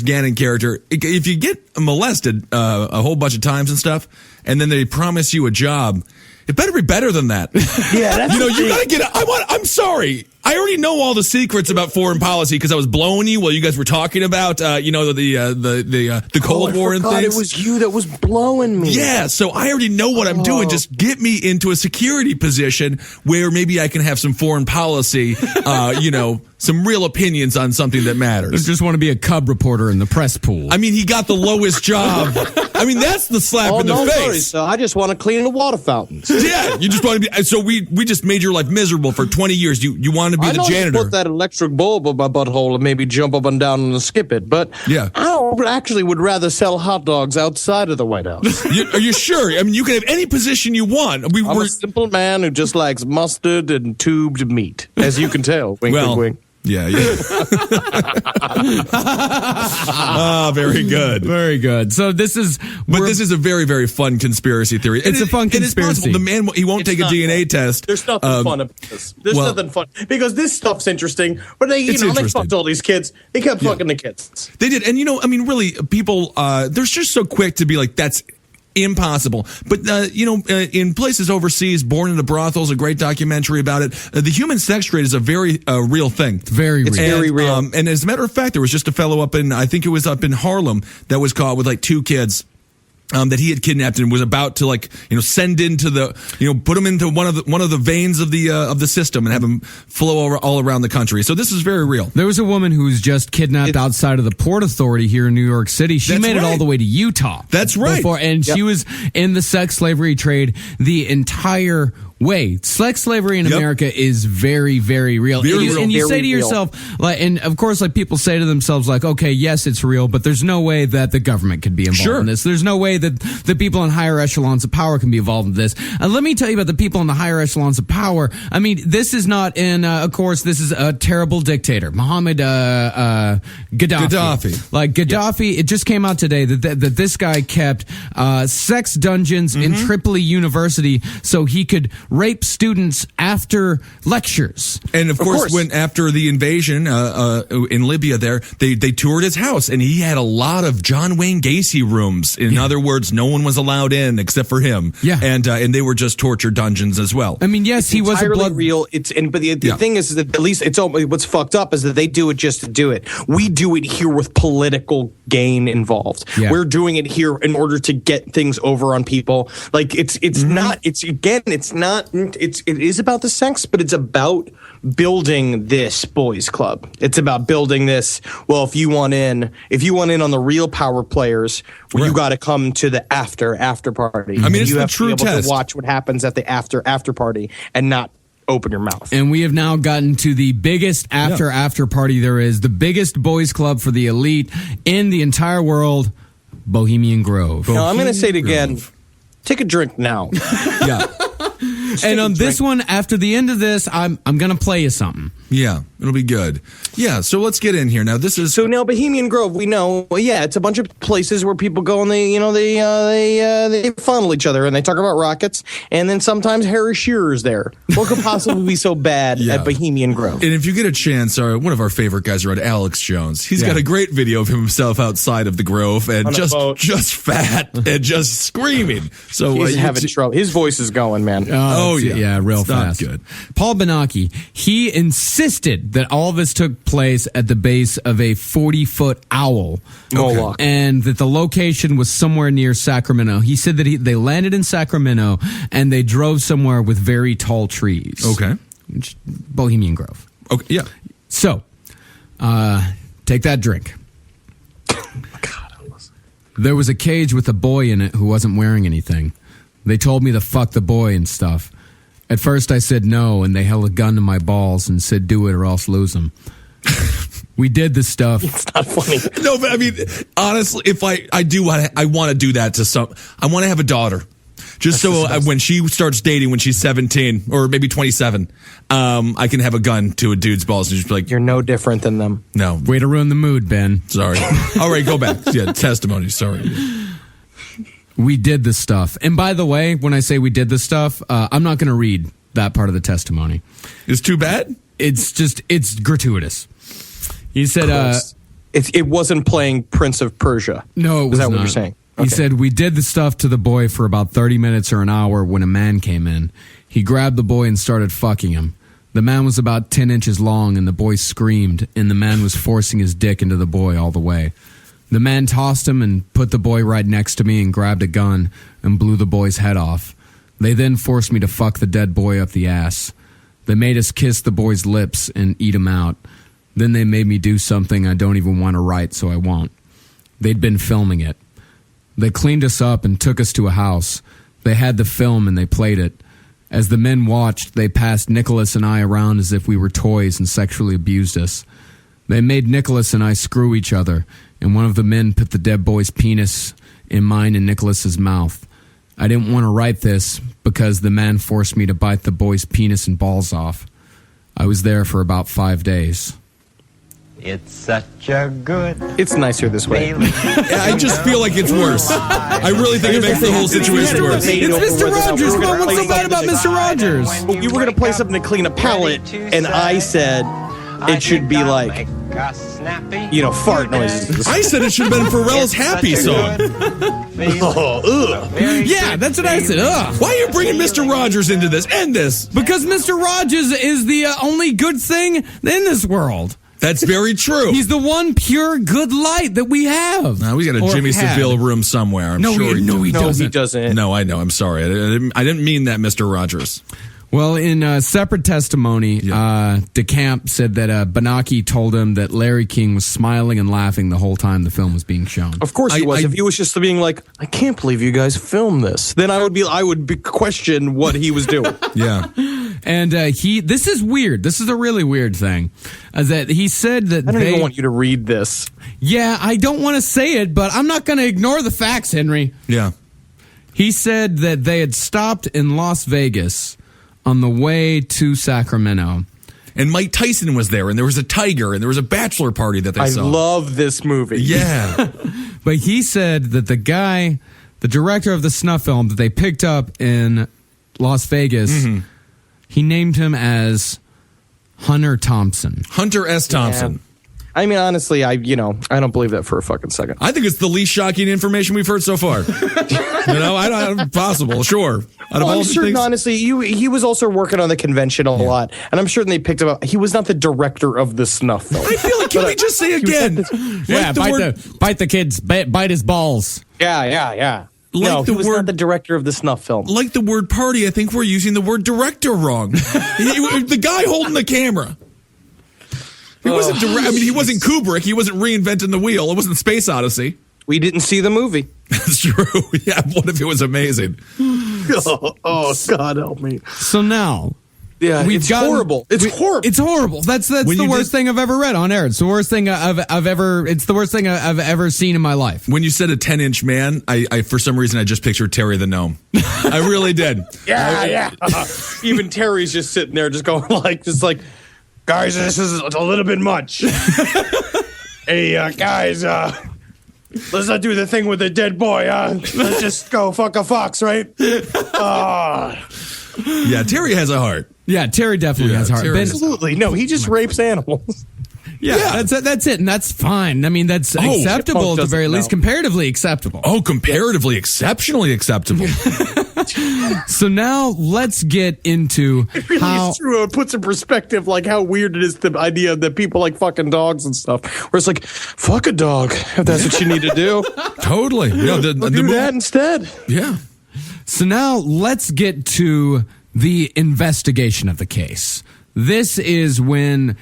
Gannon character. If you get molested a whole bunch of times and stuff, and then they promise you a job, it better be better than that. Yeah, that's you got to get. I'm sorry. I already know all the secrets about foreign policy because I was blowing you while you guys were talking about, the Cold War and things. It was you that was blowing me. Yeah, so I already know what I'm doing. Just get me into a security position where maybe I can have some foreign policy, some real opinions on something that matters. I just want to be a cub reporter in the press pool. I mean, he got the lowest job. I mean, that's the slap in the face. Sorry, so I just want to clean the water fountains. Yeah, you just want to be. So we just made your life miserable for 20 years. You want to be the janitor. I put that electric bulb in my butthole and maybe jump up and down and skip it, but yeah. would rather sell hot dogs outside of the White House. Are you sure? I mean, you can have any position you want. I'm a simple man who just likes mustard and tubed meat, as you can tell. Wink, wink, wink. Yeah. Very good. Very good. So this is a very, very fun conspiracy theory. It's a fun conspiracy. The man, he won't take a DNA test. There's nothing fun about this. There's nothing fun because this stuff's interesting. But they fucked all these kids. They kept fucking the kids. They did, and really, people, they're just so quick to be like, that's impossible. But, in places overseas, Born in a Brothel is a great documentary about it. The human sex trade is a very real thing. It's very real. And as a matter of fact, there was just a fellow up in Harlem that was caught with like 2 kids. That he had kidnapped and was about to send into put him into one of the veins of the system and have him flow all around the country. So this is very real. There was a woman who was just kidnapped outside of the Port Authority here in New York City. She made it all the way to Utah. That's right. She was in the sex slavery trade the entire way. Sex slavery in America is very, very real. And you say to yourself, and of course, people say to themselves, okay, yes, it's real, but there's no way that the government could be involved in this. There's no way that the people in higher echelons of power can be involved in this. And let me tell you about the people in the higher echelons of power. I mean, this is not of course, this is a terrible dictator, Mohammed Gaddafi. Gaddafi, it just came out today that this guy kept sex dungeons in Tripoli University so he could rape students after lectures. And of course, when after the invasion in Libya there, they toured his house and he had a lot of John Wayne Gacy rooms. In other words, no one was allowed in except for him. Yeah. And they were just torture dungeons as well. I mean, yes, he was real. But the thing is that at least what's fucked up is that they do it just to do it. We do it here with political gain involved. Yeah. We're doing it here in order to get things over on people. It is about the sex, but it's about building this boys club. It's about building this. Well, if you want in on the real power players, you got to come to the after party. I mean, it's you the have true to be able test. to watch what happens at the after party and not open your mouth. And we have now gotten to the biggest after party there is, the biggest boys club for the elite in the entire world, Bohemian Grove. Now, I'm going to say it again. Take a drink now. Yeah. And on this one, after the end of this, I'm going to play you something. Yeah, it'll be good. Yeah, so let's get in here. Now, this is... So now Bohemian Grove, we know, it's a bunch of places where people go and they funnel each other and they talk about rockets, and then sometimes Harry Shearer's there. What could possibly be so bad at Bohemian Grove? And if you get a chance, one of our favorite guys around, Alex Jones, he's got a great video of himself outside of the Grove and just fat and just screaming. So he's having trouble. His voice is going, man. Yeah, real it's fast. Not good. Paul Benaki, he insisted that all of this took place at the base of a 40-foot owl. Okay. And that the location was somewhere near Sacramento. He said that they landed in Sacramento and they drove somewhere with very tall trees. Okay. Bohemian Grove. Okay, yeah. So, take that drink. There was a cage with a boy in it who wasn't wearing anything. They told me to fuck the boy and stuff. At first I said no, and they held a gun to my balls and said do it or else lose them. We did this stuff. It's not funny. No, but I mean, honestly, if I want to do that to I want to have a daughter. Just so when she starts dating when she's 17 or maybe 27, I can have a gun to a dude's balls and just be like, you're no different than them. No. Way to ruin the mood, Ben. Sorry. All right, go back. Yeah, testimony. Sorry. We did this stuff. And by the way, when I say we did this stuff, I'm not going to read that part of the testimony. It's too bad? It's gratuitous. He said, it wasn't playing Prince of Persia. No, it was not. Is that what not. you're saying? Okay. He said, we did the stuff to the boy for about 30 minutes or an hour when a man came in. He grabbed the boy and started fucking him. The man was about 10 inches long, and the boy screamed, and the man was forcing his dick into the boy all the way. The man tossed him and put the boy right next to me and grabbed a gun and blew the boy's head off. They then forced me to fuck the dead boy up the ass. They made us kiss the boy's lips and eat him out. Then they made me do something I don't even want to write, so I won't. They'd been filming it. They cleaned us up and took us to a house. They had the film and they played it. As the men watched, they passed Nicholas and I around as if we were toys and sexually abused us. They made Nicholas and I screw each other, and one of the men put the dead boy's penis in mine and Nicholas's mouth. I didn't want to write this because the man forced me to bite the boy's penis and balls off. I was there for about 5 days. It's such a good. It's nicer this way. I just feel like it's worse. I really think it makes the whole situation worse. It's Mr. Rogers. Come on, what's so bad about Mr. Rogers? You were going to play something to clean a palate, and I said it should be like, fart noises. I said it should have been Pharrell's Happy song. Yeah, that's what I said. Ugh. Why are you bringing Mr. Rogers into this? End this. Because Mr. Rogers is the only good thing in this world. That's very true. He's the one pure good light that we have. Now, we got a Jimmy Seville room somewhere. I'm sure he doesn't. No, I know. I'm sorry. I didn't mean that, Mr. Rogers. Well, in separate testimony, DeCamp said that Benaki told him that Larry King was smiling and laughing the whole time the film was being shown. Of course he was. If he was just being like, I can't believe you guys filmed this, then I would question what he was doing. Yeah. And this is weird. This is a really weird thing. That he said that I don't even want you to read this. Yeah, I don't want to say it, but I'm not going to ignore the facts, Henry. Yeah. He said that they had stopped in Las Vegas on the way to Sacramento. And Mike Tyson was there, and there was a tiger, and there was a bachelor party that they saw. I love this movie. Yeah. But he said that the director of the snuff film that they picked up in Las Vegas, he named him as Hunter Thompson. Hunter S. Thompson. Yeah. I mean, honestly, I don't believe that for a fucking second. I think it's the least shocking information we've heard so far. I don't possible, sure. I'm certain, honestly, he was also working on the convention a lot, and I'm sure they picked him up. He was not the director of the snuff film. I feel like, can we just say again? Bite the kids, bite his balls. Yeah. He was not the director of the snuff film. Like the word party, I think we're using the word director wrong. The guy holding the camera. He wasn't he wasn't Kubrick. He wasn't reinventing the wheel. It wasn't Space Odyssey. We didn't see the movie. That's true. Yeah, what if it was amazing? Oh, God help me. So now, it's horrible. It's horrible. It's horrible. That's the worst thing I've ever read on air. It's the worst thing It's the worst thing I've ever seen in my life. When you said a 10-inch man, I for some reason I just pictured Terry the Gnome. I really did. Yeah. Even Terry's just sitting there, just going like, guys, this is a little bit much. Hey, guys, let's not do the thing with the dead boy. Let's just go fuck a fox, right? Yeah, Terry has a heart. Yeah, Terry definitely has a heart. Absolutely. No, he just rapes animals. Yeah, that's it, and that's fine. I mean, that's acceptable at the very least, comparatively acceptable. Oh, comparatively exceptionally acceptable. So now let's get into how it's true. It puts in perspective like how weird it is, the idea that people like fucking dogs and stuff. Where it's like, fuck a dog if that's what you need to do. Totally. Do that instead. Yeah. So now let's get to the investigation of the case. This is when,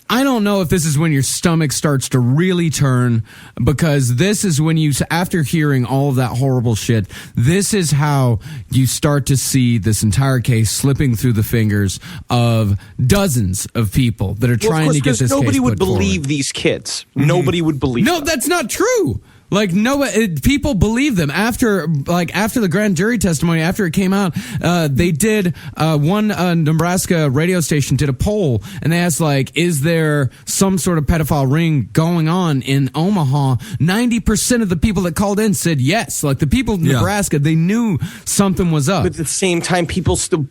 I don't know if this is when your stomach starts to really turn, because this is when you, after hearing all of that horrible shit, this is how you start to see this entire case slipping through the fingers of dozens of people that are trying to get this case put forward. Nobody would believe these kids. Nobody would believe them. No, that's not true. Like, people believe them. After the grand jury testimony, after it came out, they did, one Nebraska radio station did a poll, and they asked, is there some sort of pedophile ring going on in Omaha? 90% of the people that called in said yes. Like, the people of Nebraska, they knew something was up. But at the same time,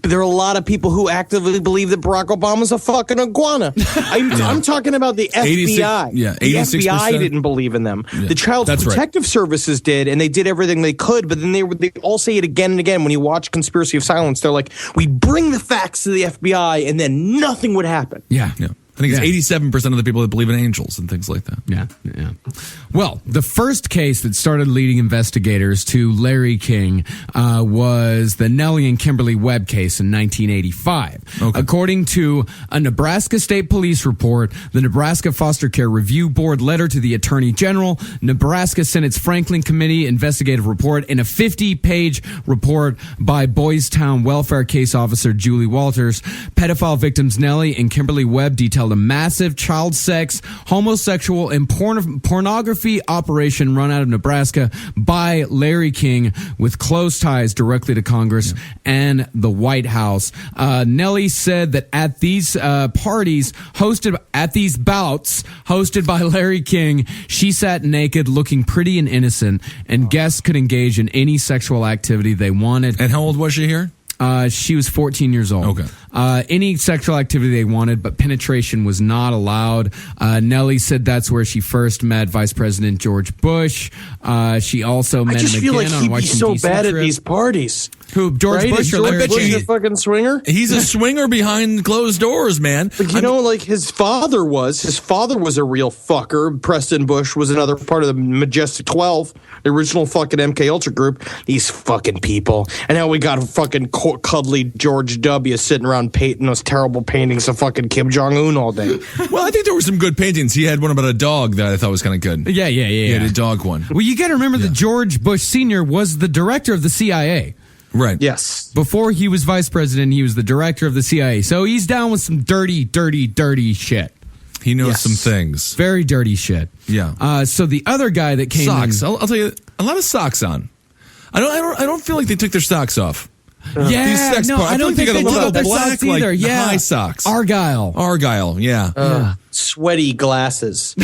there are a lot of people who actively believe that Barack Obama's a fucking iguana. I'm talking about the FBI. 86%. The FBI didn't believe in them. Yeah. The child protective services did, and they did everything they could, but then they all say it again and again. When you watch Conspiracy of Silence, they're like, we bring the facts to the FBI, and then nothing would happen. Yeah. I think it's 87% of the people that believe in angels and things like that. Yeah. Well, the first case that started leading investigators to Larry King was the Nellie and Kimberly Webb case in 1985. Okay. According to a Nebraska State Police report, the Nebraska Foster Care Review Board letter to the Attorney General, Nebraska Senate's Franklin Committee investigative report, and a 50-page report by Boys Town Welfare Case Officer Julie Walters, pedophile victims Nellie and Kimberly Webb detailed a massive child sex, homosexual, and pornography operation run out of Nebraska by Larry King with close ties directly to Congress and the White House. Nellie said that at these bouts hosted by Larry King, she sat naked, looking pretty and innocent, and guests could engage in any sexual activity they wanted. And how old was she here? She was 14 years old. Okay. Any sexual activity they wanted, but penetration was not allowed. Nellie said that's where she first met Vice President George Bush. She also met him again on Washington, D.C. I just feel like he'd be so bad at these parties. Who, George Bush or Larry Bush King? a fucking swinger? He's a swinger behind closed doors, man. Like, like his father was a real fucker. Preston Bush was another part of the Majestic 12, the original fucking MK Ultra group. These fucking people. And now we got a fucking cuddly George W. sitting around painting those terrible paintings of fucking Kim Jong-un all day. Well, I think there were some good paintings. He had one about a dog that I thought was kind of good. Yeah. He had a dog one. Well, you got to remember that George Bush Sr. was the director of the CIA. Right. Yes. Before he was vice president, he was the director of the CIA. So he's down with some dirty shit. He knows some things. Very dirty shit. Yeah. So the other guy that came socks. in, I'll tell you, a lot of socks on. I don't feel like they took their socks off. Yeah, These sex no, I don't think they took their socks either. Yeah, high socks. Argyle. Yeah. Sweaty glasses.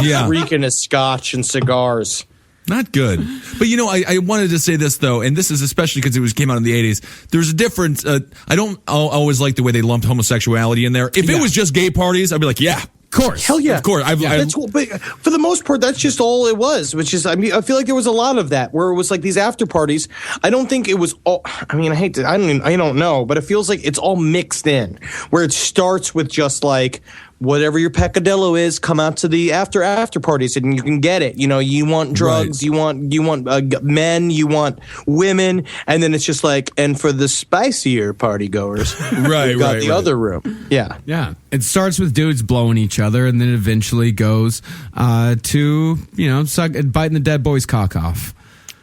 Yeah. Reeking of scotch and cigars. Not good. But, I wanted to say this, though, and this is especially because it came out in the 80s. There's a difference. I don't always like the way they lumped homosexuality in there. If it was just gay parties, I'd be like, yeah. Of course. Hell yeah. Of course. But for the most part, that's just all it was, which is, I feel like there was a lot of that where it was like these after parties. I don't think it was all, I don't know, but it feels like it's all mixed in where it starts with just like, whatever your peccadillo is, come out to the after parties and you can get it. You want drugs, right. you want men, you want women, and then it's just like, and for the spicier party goers, right, got the other room. Yeah. It starts with dudes blowing each other, and then it eventually goes to biting the dead boy's cock off.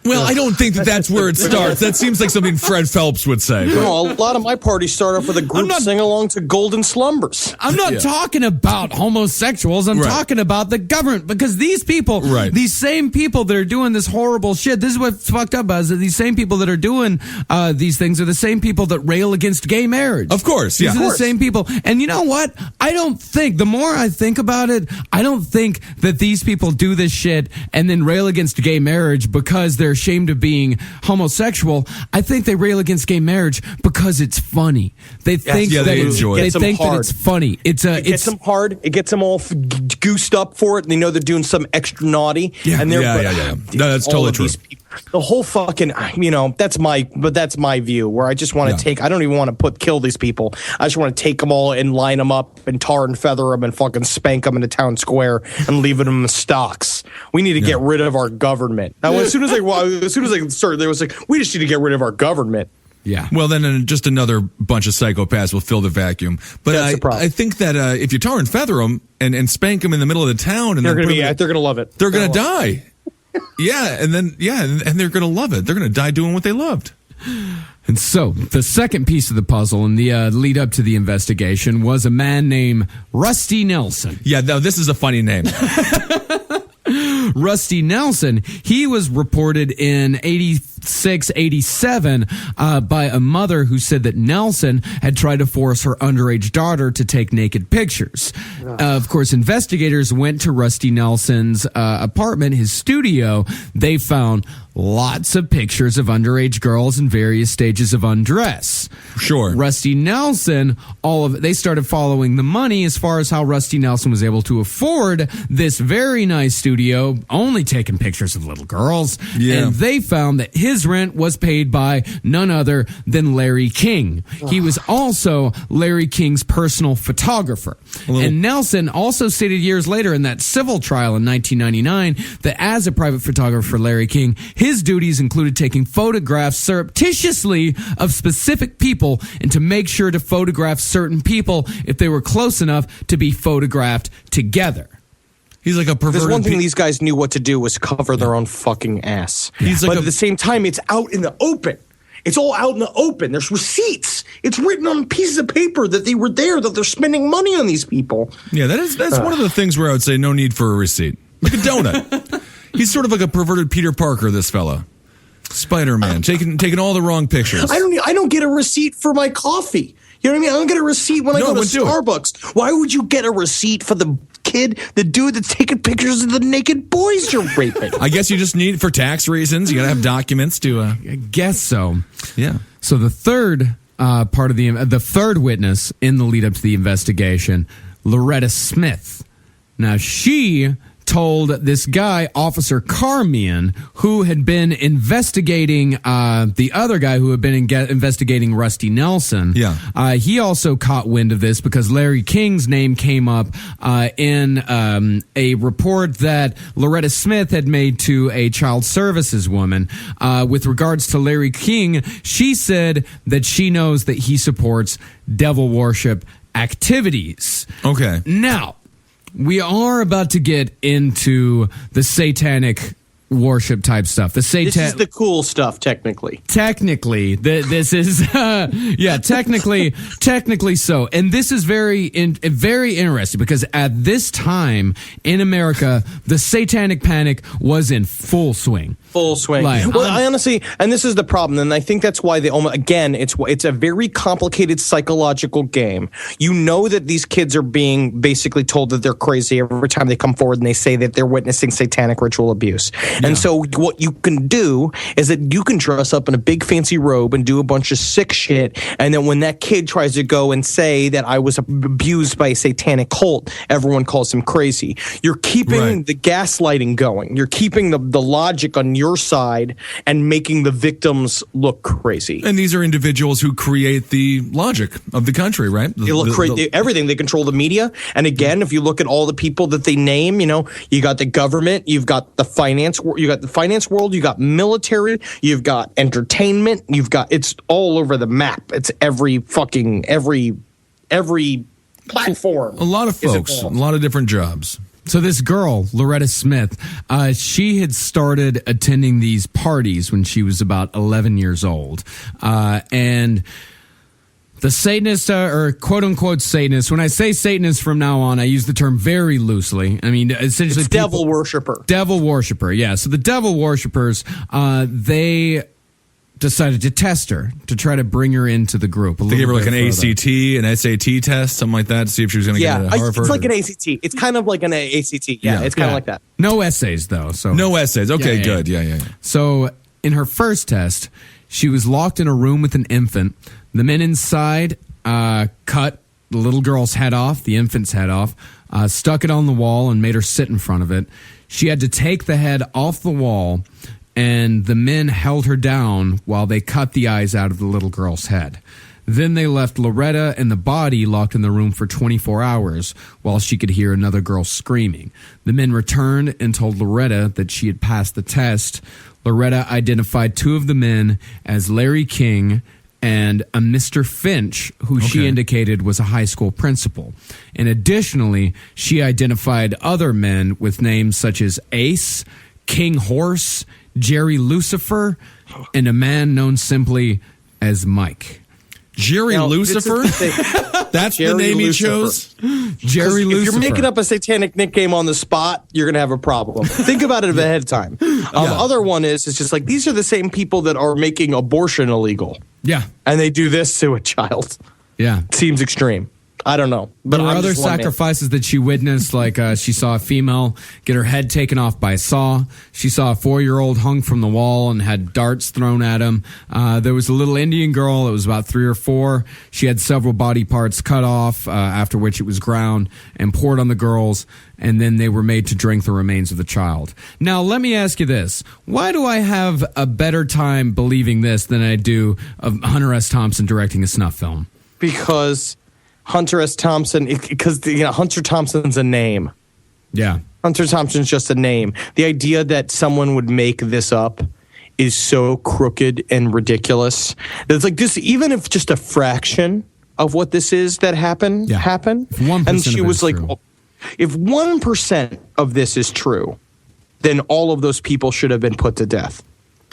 Well, I don't think that's where it starts. That seems like something Fred Phelps would say. No, a lot of my parties start off with a group sing-along to Golden Slumbers. I'm not talking about homosexuals. I'm talking about the government, because these people, these same people that are doing this horrible shit, this is what's fucked up about, is that these same people that are doing these things are the same people that rail against gay marriage. Of course, These are the same people. And you know what? The more I think about it, I don't think that these people do this shit and then rail against gay marriage because they're ashamed of being homosexual. I think they rail against gay marriage because it's funny. They think that it's funny. It gets them hard. It gets them all goosed up for it, and they know they're doing some extra naughty. Yeah, and No, that's totally true. The whole fucking, that's my view, where I just want to I don't even want to kill these people. I just want to take them all and line them up and tar and feather them and fucking spank them in the town square and leave them in the stocks. We need to get rid of our government. Now, as soon as I started, they was like, we just need to get rid of our government. Yeah. Well, then just another bunch of psychopaths will fill the vacuum. But I think that if you tar and feather them and spank them in the middle of the town, and they're going to love it. They're going to die. And they're going to love it. They're going to die doing what they loved. And so, the second piece of the puzzle in the lead up to the investigation was a man named Rusty Nelson. Yeah, no, this is a funny name. Rusty Nelson, he was reported in 86 87 by a mother who said that Nelson had tried to force her underage daughter to take naked pictures. Of course, investigators went to Rusty Nelson's apartment, his studio. They found lots of pictures of underage girls in various stages of undress. Sure. Rusty Nelson, they started following the money as far as how Rusty Nelson was able to afford this very nice studio, only taking pictures of little girls. Yeah. And they found that his rent was paid by none other than Larry King. He was also Larry King's personal photographer. And Nelson also stated years later in that civil trial in 1999 that as a private photographer for Larry King, his duties included taking photographs surreptitiously of specific people and to make sure to photograph certain people if they were close enough to be photographed together. He's like a perverted. There's one thing these guys knew what to do was cover their own fucking ass. But at the same time, it's out in the open. It's all out in the open. There's receipts. It's written on pieces of paper that they were there, that they're spending money on these people. Yeah, that's one of the things where I would say no need for a receipt. Like a donut. He's sort of like a perverted Peter Parker, this fella. Spider-Man, taking all the wrong pictures. I don't get a receipt for my coffee. You know what I mean? I don't get a receipt when I go to Starbucks. Why would you get a receipt for the dude that's taking pictures of the naked boys you're raping? I guess you just need it for tax reasons. You got to have documents to. I guess so. Yeah. So the third part of the third witness in the lead up to the investigation, Loretta Smith. Now she told this guy, Officer Carmian, who had been investigating the other guy who had been investigating Rusty Nelson. Yeah. He also caught wind of this because Larry King's name came up in a report that Loretta Smith had made to a child services woman. With regards to Larry King, she said that she knows that he supports devil worship activities. Okay. Now, we are about to get into the satanic worship type stuff. This is the cool stuff, technically. Technically, this is technically so. And this is very interesting because at this time in America, the satanic panic was in full swing. Full swing. I honestly, and this is the problem, and I think that's why again, it's a very complicated psychological game. You know that these kids are being basically told that they're crazy every time they come forward and they say that they're witnessing satanic ritual abuse. And so what you can do is that you can dress up in a big fancy robe and do a bunch of sick shit, and then when that kid tries to go and say that I was abused by a satanic cult, everyone calls him crazy. You're keeping the gaslighting going. You're keeping the logic on your side and making the victims look crazy. And these are individuals who create the logic of the country, right? Everything. They control the media. And again, if you look at all the people that they name, you got the government, you've got the finance world, you got military, you've got entertainment, it's all over the map. It's every platform. A lot of folks, a lot of different jobs. So this girl, Loretta Smith, she had started attending these parties when she was about 11 years old. And the Satanist, or quote-unquote Satanist, when I say Satanist from now on, I use the term very loosely. I mean, essentially... It's devil worshiper. Devil worshiper, yeah. So the devil worshippers, they decided to test her, to try to bring her into the group. They gave her like an ACT, an SAT test, something like that, to see if she was going to get into Harvard. It's like an ACT. It's kind of like an ACT. Yeah, it's kind of like that. No essays, though. So no essays. Okay, good. Yeah. So in her first test, she was locked in a room with an infant. The men inside cut the little girl's head off, the infant's head off, stuck it on the wall and made her sit in front of it. She had to take the head off the wall, and the men held her down while they cut the eyes out of the little girl's head. Then they left Loretta and the body locked in the room for 24 hours while she could hear another girl screaming. The men returned and told Loretta that she had passed the test. Loretta identified two of the men as Larry King and a Mr. Finch, who she indicated was a high school principal. And additionally, she identified other men with names such as Ace, King Horse, Jerry Lucifer, and a man known simply as Mike. Lucifer? That's Jerry the name Lucifer. he chose? Jerry If Lucifer. you're making up a satanic nickname on the spot, you're going to have a problem. Think about it ahead of time. Other one is just like, these are the same people that are making abortion illegal. Yeah. And they do this to a child. Yeah. Seems extreme. I don't know. But There were I'm other just one man. sacrifices that she witnessed, like she saw a female get her head taken off by a saw. She saw a 4-year-old hung from the wall and had darts thrown at him. There was a little Indian girl that was about 3 or 4. She had several body parts cut off, after which it was ground and poured on the girls, and then they were made to drink the remains of the child. Now, let me ask you this. Why do I have a better time believing this than I do of Hunter S. Thompson directing a snuff film? Because Hunter S. Thompson, because Hunter Thompson's a name. Yeah. Hunter Thompson's just a name. The idea that someone would make this up is so crooked and ridiculous. It's like this, even if just a fraction of what this is that happened. If 1% And she of it was is like, true. if 1% of this is true, then all of those people should have been put to death.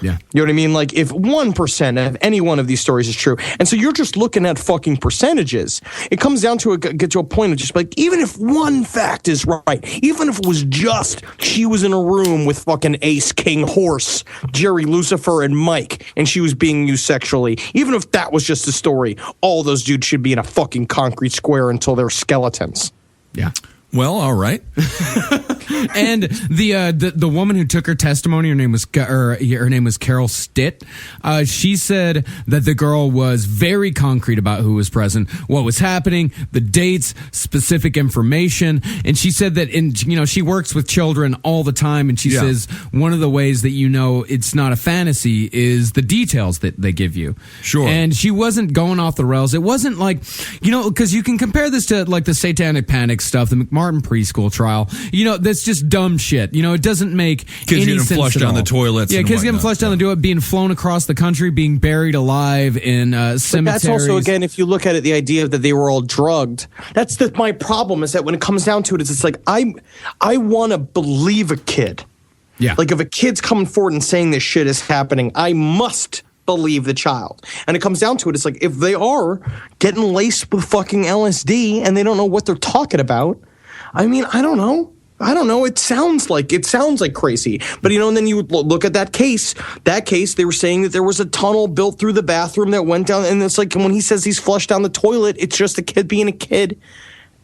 Yeah. You know what I mean? Like, if 1% of any one of these stories is true, and so you're just looking at fucking percentages, it comes down to get to a point of just like, even if one fact is right, even if it was just she was in a room with fucking Ace, King, Horse, Jerry, Lucifer, and Mike, and she was being used sexually, even if that was just a story, all those dudes should be in a fucking concrete square until they're skeletons. Yeah. Well, all right. And the woman who took her testimony, her name was Carol Stitt. She said that the girl was very concrete about who was present, what was happening, the dates, specific information, and she said that she works with children all the time, and she says one of the ways that it's not a fantasy is the details that they give you. Sure. And she wasn't going off the rails. It wasn't like because you can compare this to like the Satanic Panic stuff, the McMartin preschool trial. That's just dumb shit. It doesn't make Kids any getting sense flushed at down all. the toilets. Yeah, and kids getting whatnot. flushed down the toilet, being flown across the country, being buried alive in cemeteries. That's also, again, if you look at it, the idea that they were all drugged. That's my problem is that when it comes down to it, it's like I want to believe a kid. Yeah. Like if a kid's coming forward and saying this shit is happening, I must believe the child. And it comes down to it, it's like if they are getting laced with fucking LSD and they don't know what they're talking about, I mean, I don't know. It sounds like crazy. But, and then you would look at that case. That case, they were saying that there was a tunnel built through the bathroom that went down. And it's like when he says he's flushed down the toilet, it's just a kid being a kid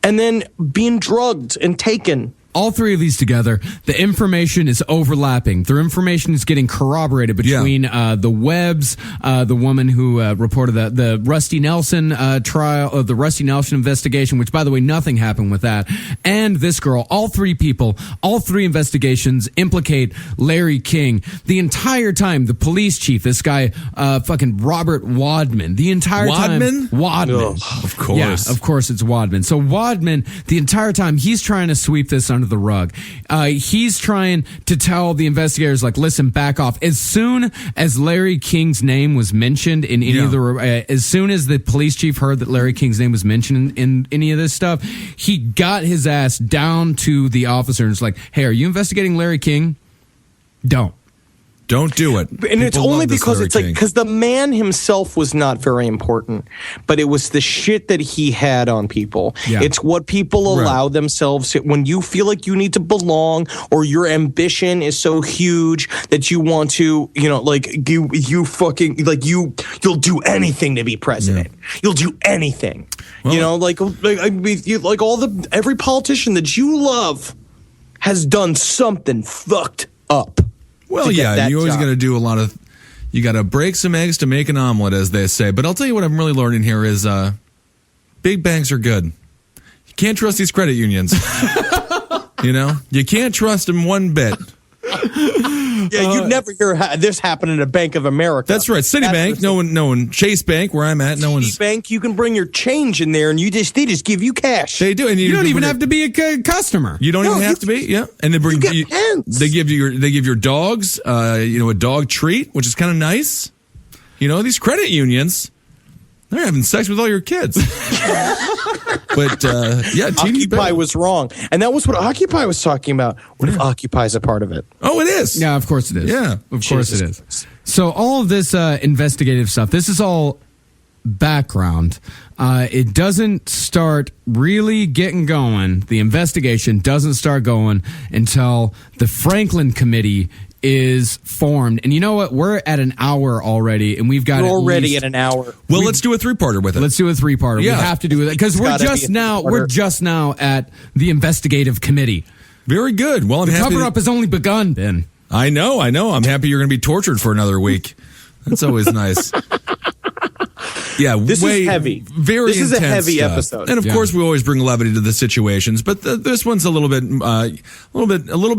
and then being drugged and taken. All three of these together, the information is overlapping. Their information is getting corroborated between the Webbs, the woman who reported the Rusty Nelson trial, the Rusty Nelson investigation, which, by the way, nothing happened with that, and this girl. All three people, all three investigations implicate Larry King. The entire time, the police chief, this guy, fucking Robert Wadman, the entire time. Wadman? Ugh, of course. Yeah, of course it's Wadman. So Wadman, the entire time, he's trying to sweep this under the rug. He's trying to tell the investigators, like, listen, back off. As soon as Larry King's name was mentioned in any of the, as soon as the police chief heard that Larry King's name was mentioned in any of this stuff, he got his ass down to the officer and was like, hey, are you investigating Larry King? Don't do it. And it's only because it's like, because the man himself was not very important, but it was the shit that he had on people. Yeah. It's what people allow themselves when you feel like you need to belong or your ambition is so huge that you want to, like you fucking, like you'll do anything to be president. Yeah. You'll do anything. Well, like every politician that you love has done something fucked up. Well, yeah, you always got to do you got to break some eggs to make an omelet, as they say. But I'll tell you what I'm really learning here is big banks are good. You can't trust these credit unions. You can't trust them one bit. Yeah, you'd never hear this happen in a Bank of America. That's right. Citibank, no one. Chase Bank, where I'm at, no one's. Bank, you can bring your change in there, and they just give you cash. They do, and you don't even have to be a customer. You don't even have to be. Yeah, and they bring they give your dogs, a dog treat, which is kind of nice. These credit unions, they're having sex with all your kids. But Occupy was wrong, and that was what Occupy was talking about. What if Occupy is a part of it? Oh, it is. Yeah, of course it is. Yeah, of course it is. So all of this investigative stuff, this is all background. it doesn't start really getting going. The investigation doesn't start going until the Franklin Committee is formed. And you know what? We're at an hour already, and we've got at an hour. Well, let's do a 3-parter with it. Let's do a 3-parter. Yeah. We have to do it because we're just now at the investigative committee. Very good. Well, I'm The happy. cover-up has only begun, Ben. I know. I'm happy you're going to be tortured for another week. That's always nice. Yeah, This is heavy. Very This is a intense heavy stuff. episode. And of course, we always bring levity to the situations, but this one's a little bit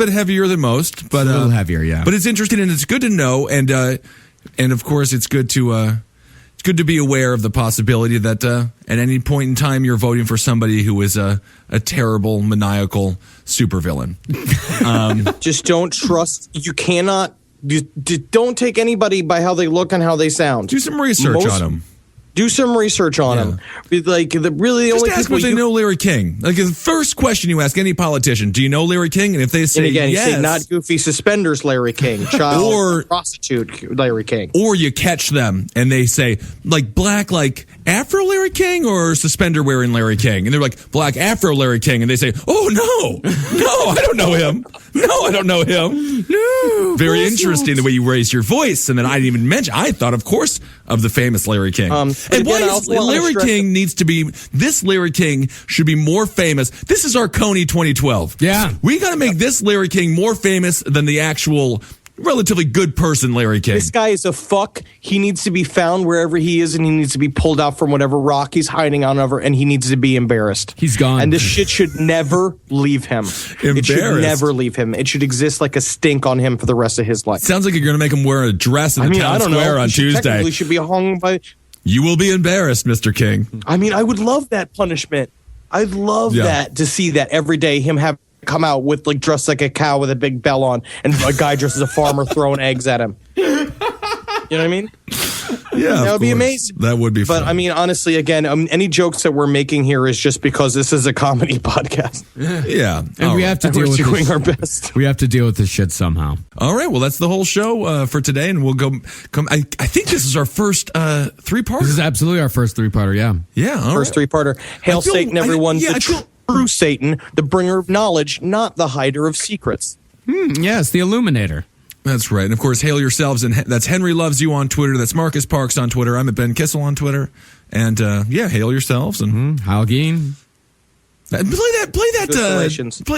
heavier than most. But a little heavier, yeah. But it's interesting and it's good to know, and of course, it's good to be aware of the possibility that at any point in time you're voting for somebody who is a terrible, maniacal supervillain. Just don't trust. You cannot. Don't take anybody by how they look and how they sound. Do some research on them. Do some research on them. Like the Just only ask people if they know Larry King. Like the first question you ask any politician: do you know Larry King? And if they say and again, yes, you say not goofy suspenders, Larry King, child or prostitute, Larry King, or you catch them and they say like black, like Afro Larry King, or suspender wearing Larry King, and they're like black Afro Larry King, and they say, oh no, I don't know him. No, I don't know him. No, very interesting the way you raise your voice, and then I didn't even mention. I thought, of course, of the famous Larry King. And why is Larry King needs to be, this Larry King should be more famous. This is our Coney 2012. Yeah. We got to make this Larry King more famous than the actual relatively good person Larry King. This guy is a fuck. He needs to be found wherever he is, and he needs to be pulled out from whatever rock he's hiding on over, and he needs to be embarrassed. He's gone. And this shit should never leave him. It should never leave him. It should exist like a stink on him for the rest of his life. Sounds like you're going to make him wear a dress in the town square on Tuesday. Technically should be hung by... You will be embarrassed, Mr. King. I mean, I would love that punishment. I'd love that, to see that every day, him have come out with like dressed like a cow with a big bell on, and a guy dressed as a farmer throwing eggs at him. You know what I mean? Yeah, that would be amazing. That would be fun. But I mean, honestly, again, any jokes that we're making here is just because this is a comedy podcast. Yeah, and we have to deal with doing our best. We have to deal with this shit somehow. All right, well, that's the whole show for today, and we'll come. I think this is our first 3-parter. This is absolutely our first 3-parter. Yeah, yeah, first 3-parter. Hail Satan, everyone! True Satan, the bringer of knowledge, not the hider of secrets. Yes, the illuminator. That's right. And of course, hail yourselves. And that's Henry Loves You on Twitter. That's Marcus Parks on Twitter. I'm at Ben Kissel on Twitter. And hail yourselves. And Halgeen. Play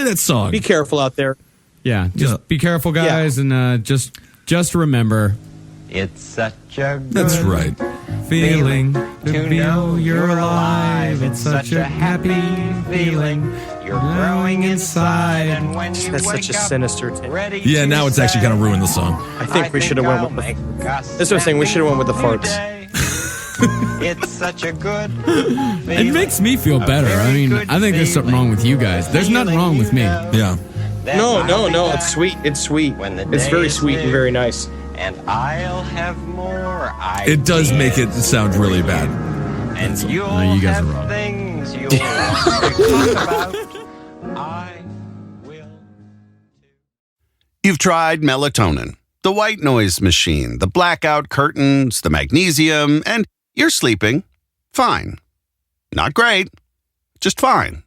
that song. Be careful out there. Yeah, just be careful, guys, and just remember, it's such a good That's right. feeling to know you're alive. It's such a happy feeling. You're growing inside, and when you That's such a sinister thing. Yeah, now it's actually kind of ruined the song. I think we should have went with the... That's what I'm saying. We should have went with the farts. It's such a good It makes me feel better. I mean, I think there's something wrong with you guys. There's nothing wrong with me. Yeah. No. It's sweet. It's sweet. It's very sweet and very nice. And I'll have more. It does make it sound really bad. And you'll you guys have are wrong. things you'll want to talk about. I will. You've tried melatonin, the white noise machine, the blackout curtains, the magnesium, and you're sleeping fine. Not great, just fine.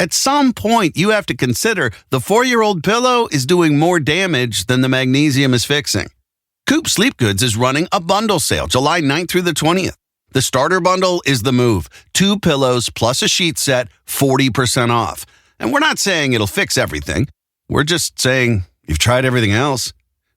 At some point, you have to consider the 4-year-old pillow is doing more damage than the magnesium is fixing. Coop Sleep Goods is running a bundle sale July 9th through the 20th. The starter bundle is the move. 2 pillows plus a sheet set, 40% off. And we're not saying it'll fix everything. We're just saying you've tried everything else.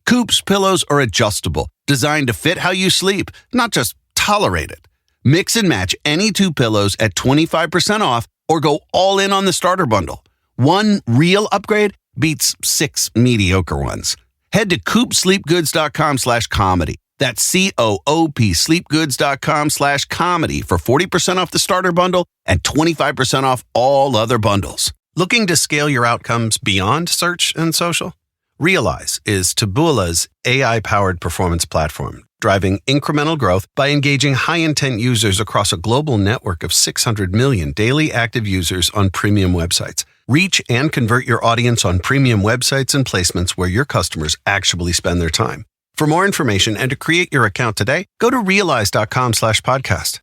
Coop's pillows are adjustable, designed to fit how you sleep, not just tolerate it. Mix and match any 2 pillows at 25% off or go all in on the starter bundle. One real upgrade beats 6 mediocre ones. Head to coopsleepgoods.com/comedy. That's COOP sleepgoods.com/comedy for 40% off the starter bundle and 25% off all other bundles. Looking to scale your outcomes beyond search and social? Realize is Taboola's AI-powered performance platform, driving incremental growth by engaging high-intent users across a global network of 600 million daily active users on premium websites. Reach and convert your audience on premium websites and placements where your customers actually spend their time. For more information and to create your account today, go to realize.com/podcast.